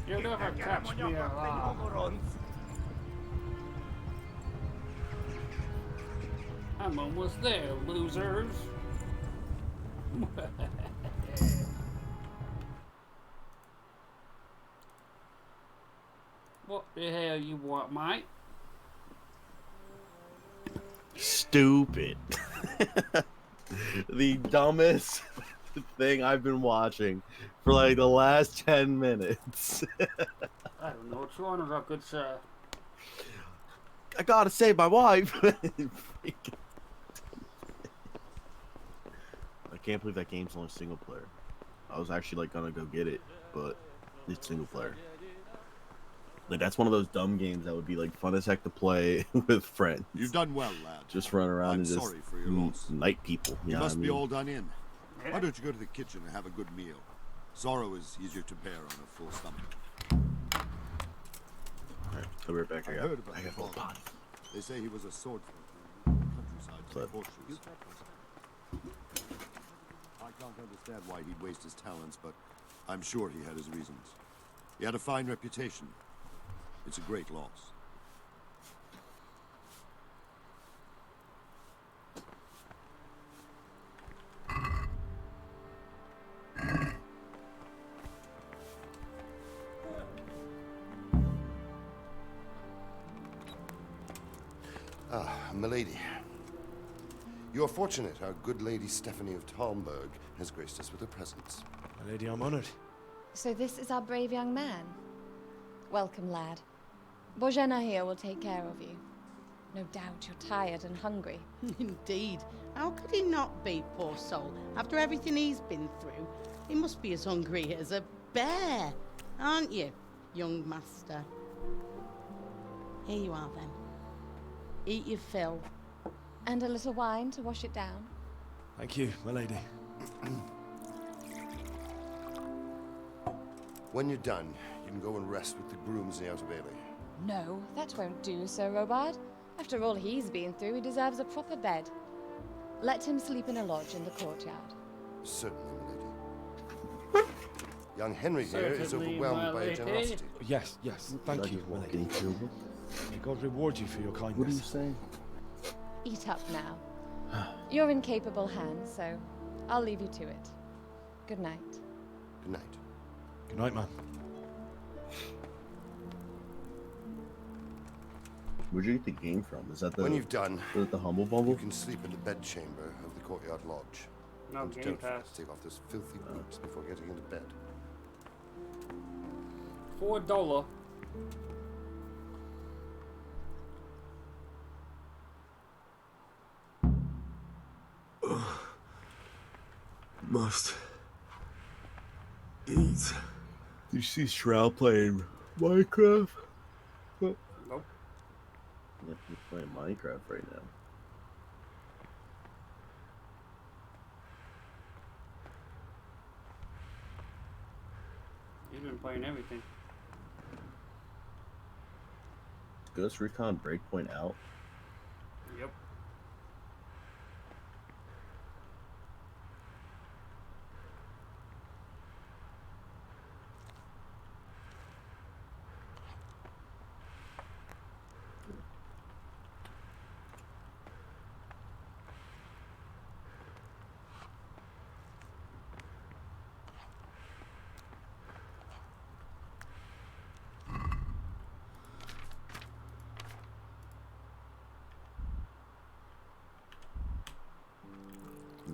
You'll never catch me alive. I'm almost there, losers. What the hell you want, mate? Stupid. The dumbest thing I've been watching for like the last 10 minutes. I don't know what's wrong with that, good sir. I gotta save my wife. I can't believe that game's only single player. I was actually like gonna go get it, but it's single player. Like that's one of those dumb games that would be like fun as heck to play with friends. You've done well, lad. Just run around and just sorry for your loss. knight people. You Yeah, must I be mean, all done in. Why don't you go to the kitchen and have a good meal? Sorrow is easier to bear on a full stomach. Alright, I'll be right back. I heard got about a your full father. pot. They say he was a swordsman from the countryside to the horseshoes. I can't understand why he'd waste his talents, but I'm sure he had his reasons. He had a fine reputation. It's a great loss. Ah, milady. You are fortunate our good lady Stephanie of Talmberg has graced us with her presence. My lady, I'm honored. So this is our brave young man. Welcome, lad. Bojana here will take care of you. No doubt you're tired and hungry. Indeed. How could he not be, poor soul? After everything he's been through, he must be as hungry as a bear, aren't you, young master? Here you are, then. Eat your fill. And a little wine to wash it down. Thank you, my lady. When you're done, you can go and rest with the grooms in the Outer Bailey. No, that won't do, Sir Robard. After all he's been through, he deserves a proper bed. Let him sleep in a lodge in the courtyard. Certainly, milady. Young Henry here is Certainly, overwhelmed my by your lady. generosity. Yes, yes. Thank you, my lady. May God reward you for your kindness. What are you saying? Eat up now. You're in capable hands, so I'll leave you to it. Good night. Good night. Good night, man. Where'd you get the game from? Is that the When you've done, is that the Humble Bumble? you can sleep in the bedchamber of the courtyard lodge. No, And Game don't forget Pass. to take off those filthy boots before getting into bed. $4. Must eat. You see Shroud playing Minecraft? Nope. Yeah, he's playing Minecraft right now. He's been playing everything. Ghost Recon Breakpoint out. Yep.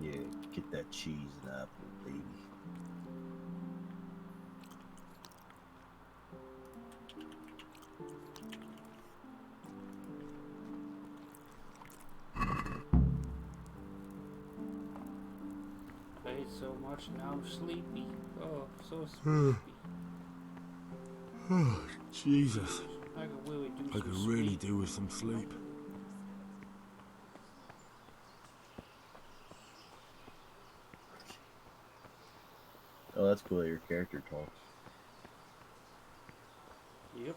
Yeah, get that cheese and apple, baby. Played so much, now I'm sleepy. Oh, so sleepy. Oh, Jesus. I could really do I some could really sleep. do with some sleep. Oh, that's cool that your character talks. Yep.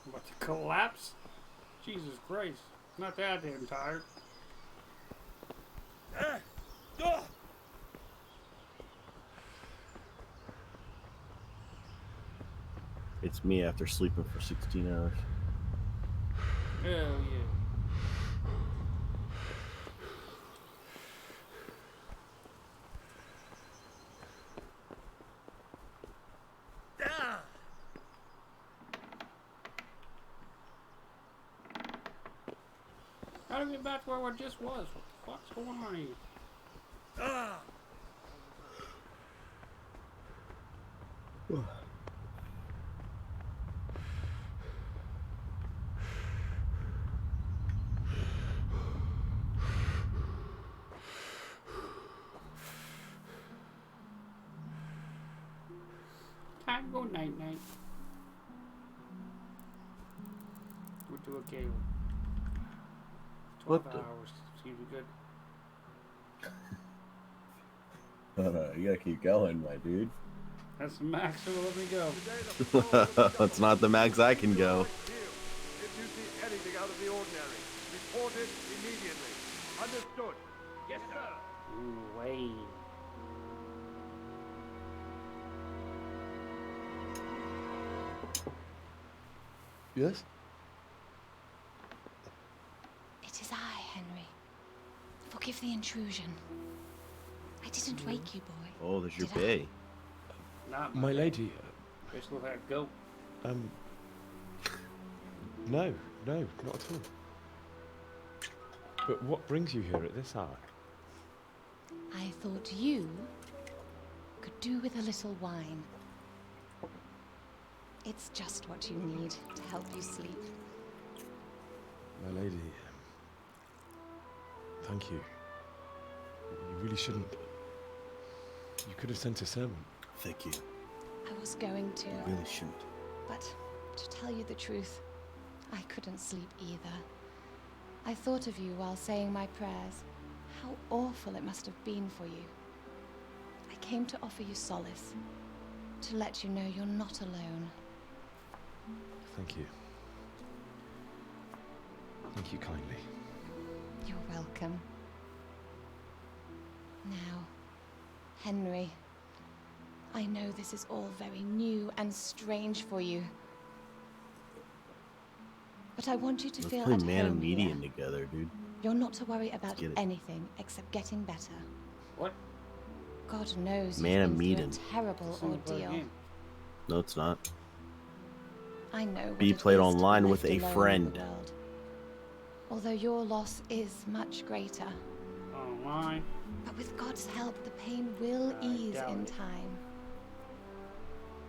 I'm about to collapse? Jesus Christ. Not that damn tired. It's me after sleeping for 16 hours. Hell yeah. How do we get back to where I just was? What the fuck's going on here? Time to go night night. We'll do a game. 12 What the- hours. Seems good. You gotta keep going, my dude. That's the maximum. Let me go. That's not the max I can go. If you see anything out of the ordinary, report it immediately. Understood? Yes, sir. Ooh, wait. Yes? It is I, Henry. Forgive the intrusion. I didn't wake you, boy. Oh, there's your Did I? bay. Not My lady, Just look like a goat. no, not at all. But what brings you here at this hour? I thought you could do with a little wine. It's just what you need to help you sleep. My lady, thank you. You really shouldn't. You could have sent a servant. Thank you. I was going to, You really shouldn't. but to tell you the truth, I couldn't sleep either. I thought of you while saying my prayers. How awful it must have been for you. I came to offer you solace, to let you know you're not alone. Thank you. Thank you kindly. You're welcome. Now, Henry, I know this is all very new and strange for you. But I want you to Let's feel play at Man home and here. Median together, dude. You're not to worry about get it. anything except getting better. What? God knows Man you've and been Median. through a terrible ordeal. No, it's not. I know what Be it played is to online be with left a alone in friend. the world. Although your loss is much greater. Oh my. But with God's help, the pain will ease doubt in it. time.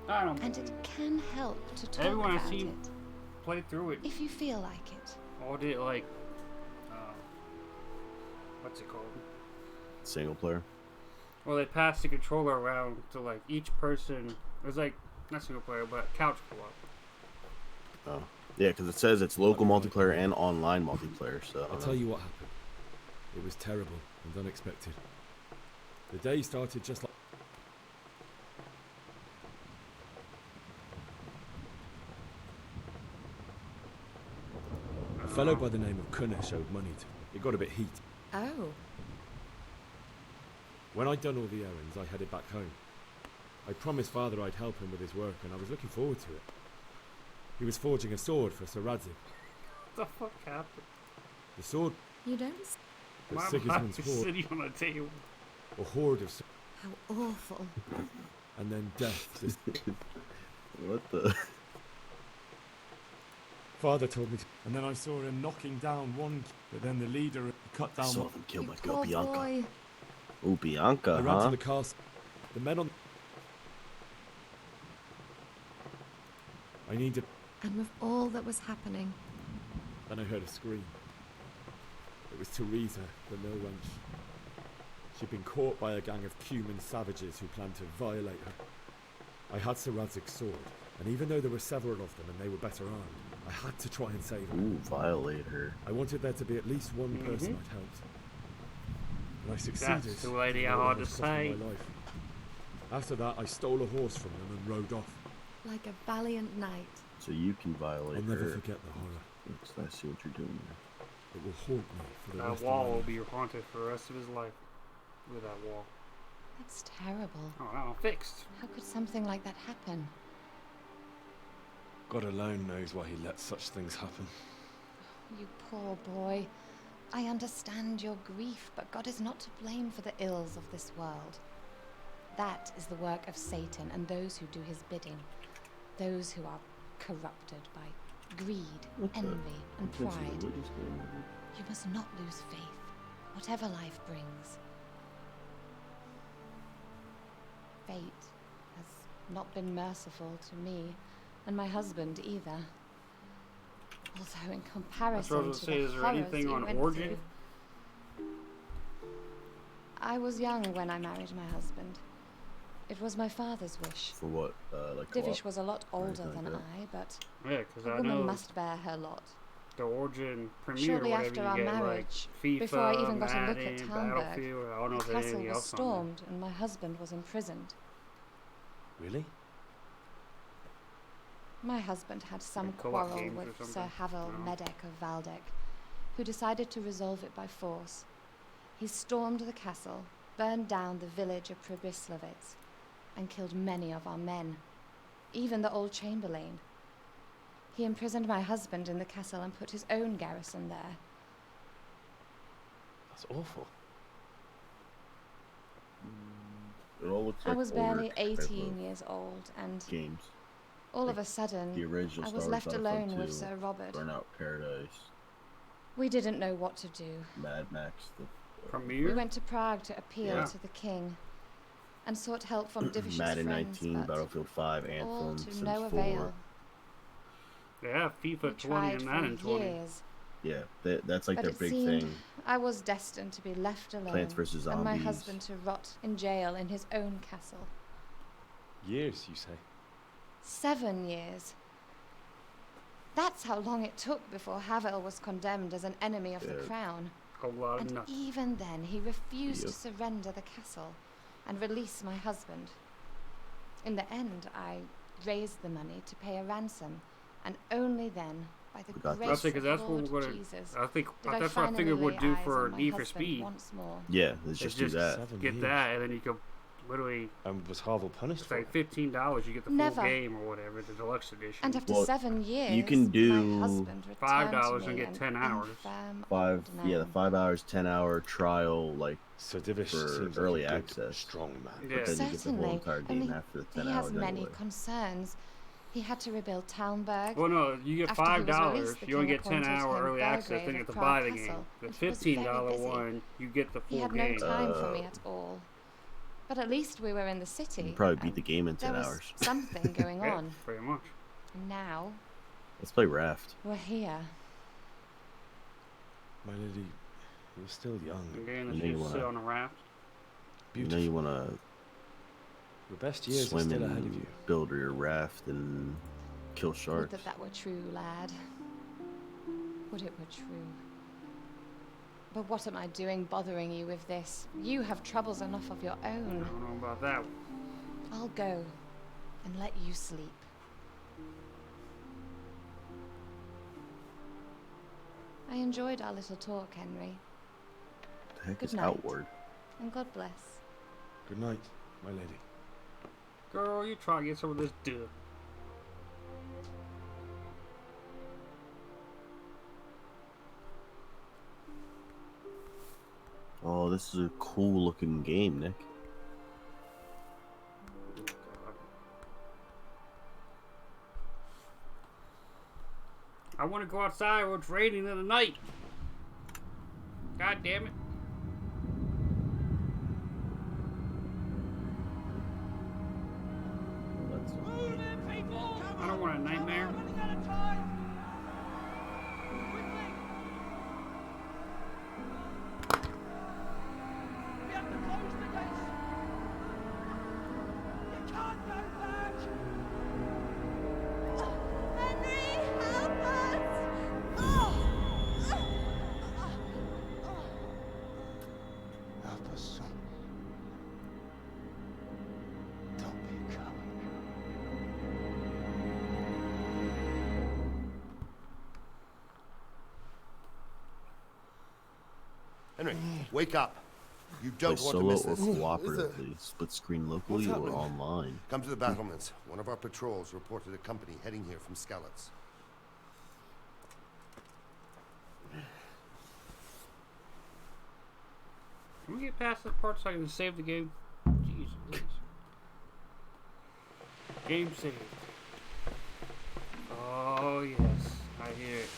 I don't And it can help to talk Everyone about I've seen it, play through it. if you feel like it. All did like, what's it called? Single player. Well, they passed the controller around to like each person. It was like not single player, but couch co-op. Oh. Yeah, because it says it's local multiplayer and online multiplayer, so. I'll tell you what happened. It was terrible and unexpected. The day started just like... A fellow by the name of Cunner showed money to me. It got a bit heated. Oh. When I'd done all the errands, I headed back home. I promised Father I'd help him with his work, and I was looking forward to it. He was forging a sword for Sir Radzik. What the fuck happened? The sword You don't? that My Sigismund's mind is horde, sitting on the table. a horde of... How awful. And then death. Just... What the? Father told me to... And then I saw him knocking down one, but then the leader cut down. Saw them kill my girl Poor Bianca. boy. Oh, Bianca, I ran huh? to the castle. The men on... I needed... And with all that was happening, Then I heard a scream. It was Teresa, the mill wench. She'd been caught by a gang of Cuman savages who planned to violate her. I had Sir Radzig's sword, and even though there were several of them and they were better armed, I had to try and save her. Ooh, violate her. I wanted there to be at least one person I'd helped. And I succeeded. That's too lady hard to say. My life. After that, I stole a horse from them and rode off. Like a valiant knight. So you can violate I'll never her. forget the horror. I see what you're doing there. It will haunt me for the rest That wall of my will life. be haunted for the rest of his life. Look at that wall. That's terrible. Oh, no, fixed. How could something like that happen? God alone knows why he lets such things happen. You poor boy. I understand your grief, but God is not to blame for the ills of this world. That is the work of Satan and those who do his bidding. Those who are corrupted by greed, envy, and pride. You must not lose faith, whatever life brings. Fate has not been merciful to me, and my husband either. Although in comparison to the is there horrors anything we on went Origin? through, I was young when I married my husband. It was my father's wish. For what? Like Divish was a lot older anything like than that? I, but Yeah, because a I woman know must bear her lot. the Origin premiere Shortly or whatever after you our get, marriage, like FIFA, before I even got a look at Madden, Talmberg, Battlefield, I don't know the if there's castle anything was else on there. stormed and my husband was imprisoned. Really? My husband had some Like co-op quarrel games or with Sir something? Havel No. Medek of Valdek, who decided to resolve it by force. He stormed the castle, burned down the village of Pribyslavitz, and killed many of our men, even the old chamberlain. He imprisoned my husband in the castle and put his own garrison there. That's awful. It all looks I like was older barely type 18 of years old, and games. all of a sudden, The original I was Star left Wars alone Battlefront with 2, Sir Robert. Burnout Paradise, We didn't know what to do. Mad Max, the We went to Prague to appeal Yeah. to the king and sought help from Divish's Madden friends, 19, but Battlefield 5, all Anthem, to Sims no 4. avail. Yeah, We FIFA 20 tried and for Madden 20. years, Yeah, that's like but their it big seemed thing. I was destined to be left alone, Plants vs. and my Zombies. husband to rot in jail in his own castle. Years, you say? 7 years. That's how long it took before Havel was condemned as an enemy of the Yeah. crown. A lot of And nuts. even then, he refused to Yep. surrender the castle and release my husband. In the end, I raised the money to pay a ransom, and only then, by the That's grace because of that's Lord what it- Jesus, I think did that's what I finally figured would lay do eyes for on my Need for husband Speed. once more. Yeah, let's just do that. Get that, and then you could literally. And was Havel punished It's like $15. You get the full Never. game or whatever, the deluxe edition. And after Well, 7 years, you can do my husband returned $5 to and me get 10 an hours. infirm Five, old yeah, the man. 5 hours, 10-hour trial, like So Divish for seems early like a good, access. strong man. But then you get the whole Certainly, entire and game he, after the he 10 has hours many anyway. concerns. He had to rebuild Talmberg. Well, no, you get After he was $5. released, the You only king get 10 appointed hour him early access. Burgrave Then you of get to Prague buy the Castle, game. The which was very $15 busy. one, you get the He full had game. no time for me at all. But at least we were in the city. You can probably beat and the game in 10 there was hours. something going Yeah, on. pretty much. And now Let's play Raft. we're here. My lady, you're still young. Again, You let's know you just sit wanna- on a raft. You know you want to Your best years are swim still ahead of and you. build your raft and kill Would sharks. that were true, lad. Would it were true. But what am I doing bothering you with this? You have troubles enough of your I own. don't know about that. I'll go and let you sleep. I enjoyed our little talk, Henry. The heck Good is night. outward? And God bless. Good night, my lady. Girl, you try to get some of this duh. Oh, this is a cool looking game, Nick. I want to go outside where it's raining in the night. God damn it. I don't want a nightmare. We have to close the gates. You can't go back. Henry, wake up. You don't Play want to solo miss or this. cooperatively, split screen locally or online. Come to the battlements. One of our patrols reported a company heading here from Skalitz. Can we get past this part so I can save the game? Jeez Louise. Game saved. Oh yes, I hear it.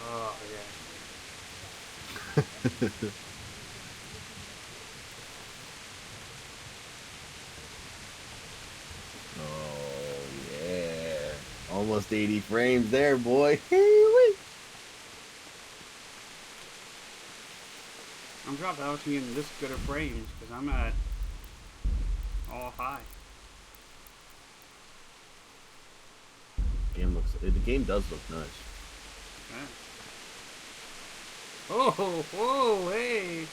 Oh yeah. Oh yeah. Almost 80 frames there, boy. I'm dropped out to be in this good of frames because I'm at all high. The game does look nice. Yeah. Oh, whoa, hey!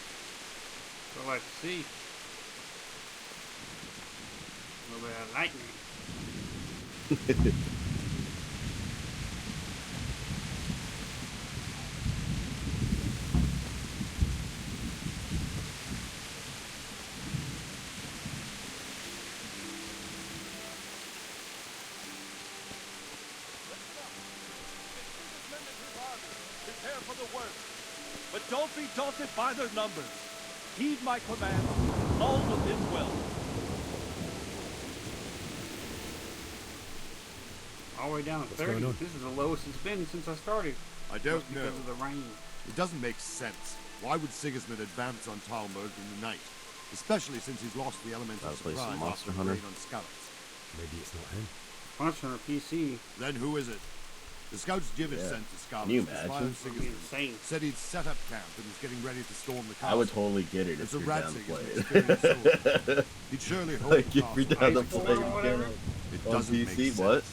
What do I see? A little bit of lightning. Prepare for the worst. But don't be daunted by their numbers. Heed my command. All will end well. All the way down to What's 30. going on? This is the lowest it's been since I started. I don't know. Because of the rain. It doesn't make sense. Why would Sigismund advance on Talmberg in the night? Especially since he's lost the element of Play surprise some Monster after the Hunter. raid on Skalitz. Maybe it's not him. Monster Hunter PC. Then who is it? The scouts Jivish Yeah. sent to Can you Skalitz to spy on imagine? Sigismund. Insane. Said he'd set up camp and was getting ready to storm the castle. I would totally get it It's if a you're rat down to play experienced soldier. it. He'd surely hold Like, the if you're castle. down to Iceborne play, or you whatever? get It it. On doesn't make PC, sense.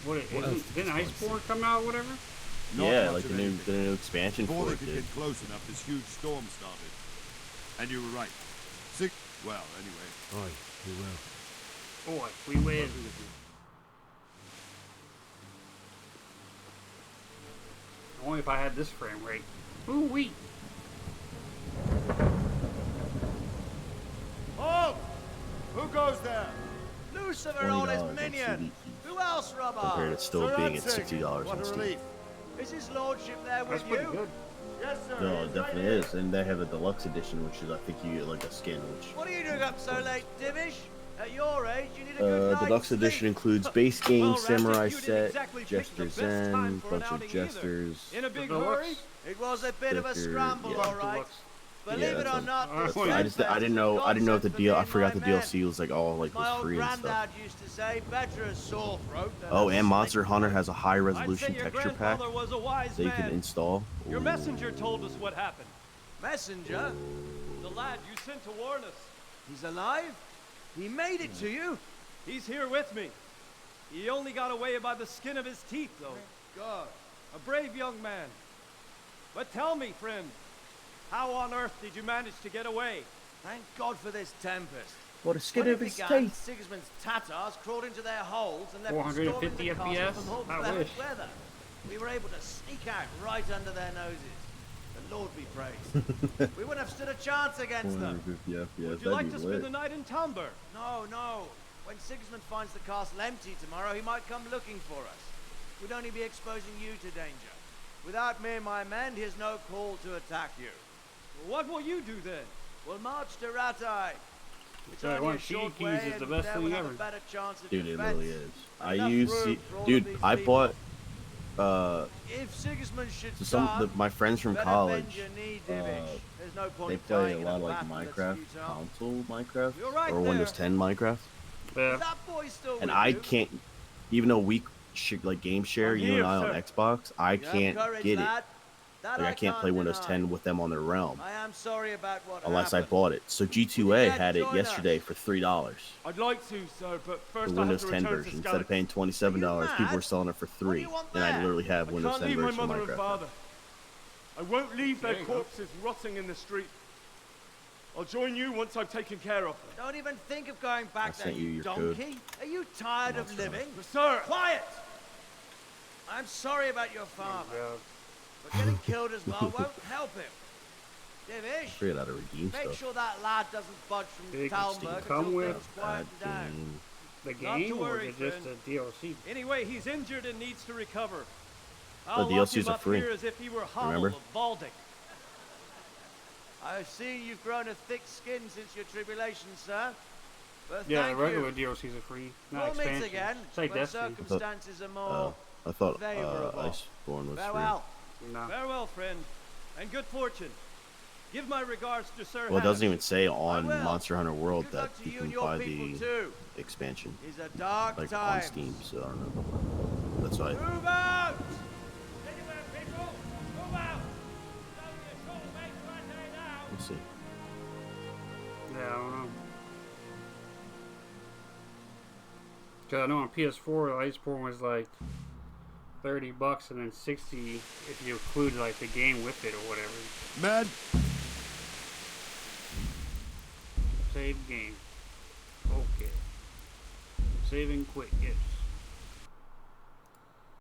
what? Didn't Iceborne come out or whatever? Not Yeah, much like of the new, anything. the new expansion Before for they it could did. get close enough, this huge storm started. And you were right. Well, anyway. Aye, we will. Boy, we win. Only if I had this frame rate. Ooh wee. Oh! Who goes there? Lucifer on his $20 on minion. CDQ. Who else, Robert? Compared to still being at $60 What on a Steam. relief. Is his lordship there with That's pretty you? good. Yes, sir. No, it he's definitely right here. is. And they have a deluxe edition, which is, I think you get like a skin, which... What are you doing up so late, Divish? At your age, you need a good night's deluxe sleep. edition includes base game, Well, samurai Ratchet, you didn't set, exactly pick the Jester's best time End, for an bunch of outing either. Jesters. In a big Deluxe? hurry? It was a bit of a Sticker, scramble, yeah. all right. Deluxe. Believe Yeah, it or that's not, all- this I I didn't know if the deal. I forgot the DLC was like all like My was old free and stuff. granddad used to say, better a sore throat than Oh, a and Monster slick Hunter throat. has a high I'd resolution say your texture pack grandfather was a wise that you can man. install. Your Ooh. messenger told us what happened. Messenger? The lad you sent to warn us. He's alive? He made it to you? He's here with me. He only got away by the skin of his teeth, though. God. A brave young man. But tell me, friend, how on earth did you manage to get away? Thank God for this tempest. What a skin When of it his began, teeth. Sigismund's Tatars crawled into their holes and left 450 the storming the FPS? castle from I all wish. weather. We were able to sneak out right under their noses. The Lord be praised. We wouldn't have stood a chance against them. 450 FPS, Would you like to spend the night in Talmberg? No, no. When Sigismund finds the castle empty tomorrow, he might come looking for us. We'd only be exposing you to danger. Without me and my men, he has no call to attack you. What will you do then? We'll march to Ratai. It's So only one a short keys way, is the and best there thing we'll have ever. a better chance of Dude, it defense. really is. I Enough use room for all of dude. these I people. bought If Sigismund should so some start, my friends from better college. bend your knee, Divish. There's no point They in play dying a in lot of like battle that's Minecraft, futile. console Minecraft, You're right or Windows there. 10 Minecraft, Yeah. Is that boy still and with I you? can't. Even though we like game share, I'm you and here, I on sir. Xbox, I You have can't courage, get it. lad. That Like I can't play Windows deny. 10 with them on their realm I am sorry about what unless I happened. bought it. So G2A Yeah, had it join yesterday us. for $3. I'd like to, sir, but The first I have Windows to 10 return version to instead of Skalitz. paying $27. People mad? were selling it for do $3, you want and I there? literally have I Windows can't 10 leave my version of mother and Minecraft. father. I won't leave There their you go. corpses rotting in the street. I'll join you once I've taken care of them. Don't even think of going back I there, sent you you your code. donkey. Are you tired of Monster living? But sir, Quiet! I'm sorry about your father. God. But getting killed as well won't help him. Divish, figured out how to redeem make stuff. sure that lad doesn't budge from Did it Talmberg come until with things quieten down. the Not to game, or worry, is it just friend. a DLC? Anyway, he's injured and needs to recover. I'll The lock DLCs him are up free. here as if he were Hommel Remember? of Baldic. I see you've grown a thick skin since your tribulation, sir. But Yeah, thank the regular you. DLCs are free, not We'll meet expansions. again It's like when Destiny. circumstances are more I thought favorable. Iceborne was Farewell. No. Farewell, friend, and good fortune. Give my regards to Sir free. Well, it doesn't Hans. even say on will. Monster Hunter World Good that luck to you you can and your buy people the too. expansion, These are dark like on times. Steam. So I don't know. That's why. Move out! Anywhere, people, move out! We'll see. Yeah, I don't know. Cause I know on PS4, Iceborne was like $30 and then 60 if you include like the game with it or whatever. Mad. Save game. Okay. Saving quick, yes.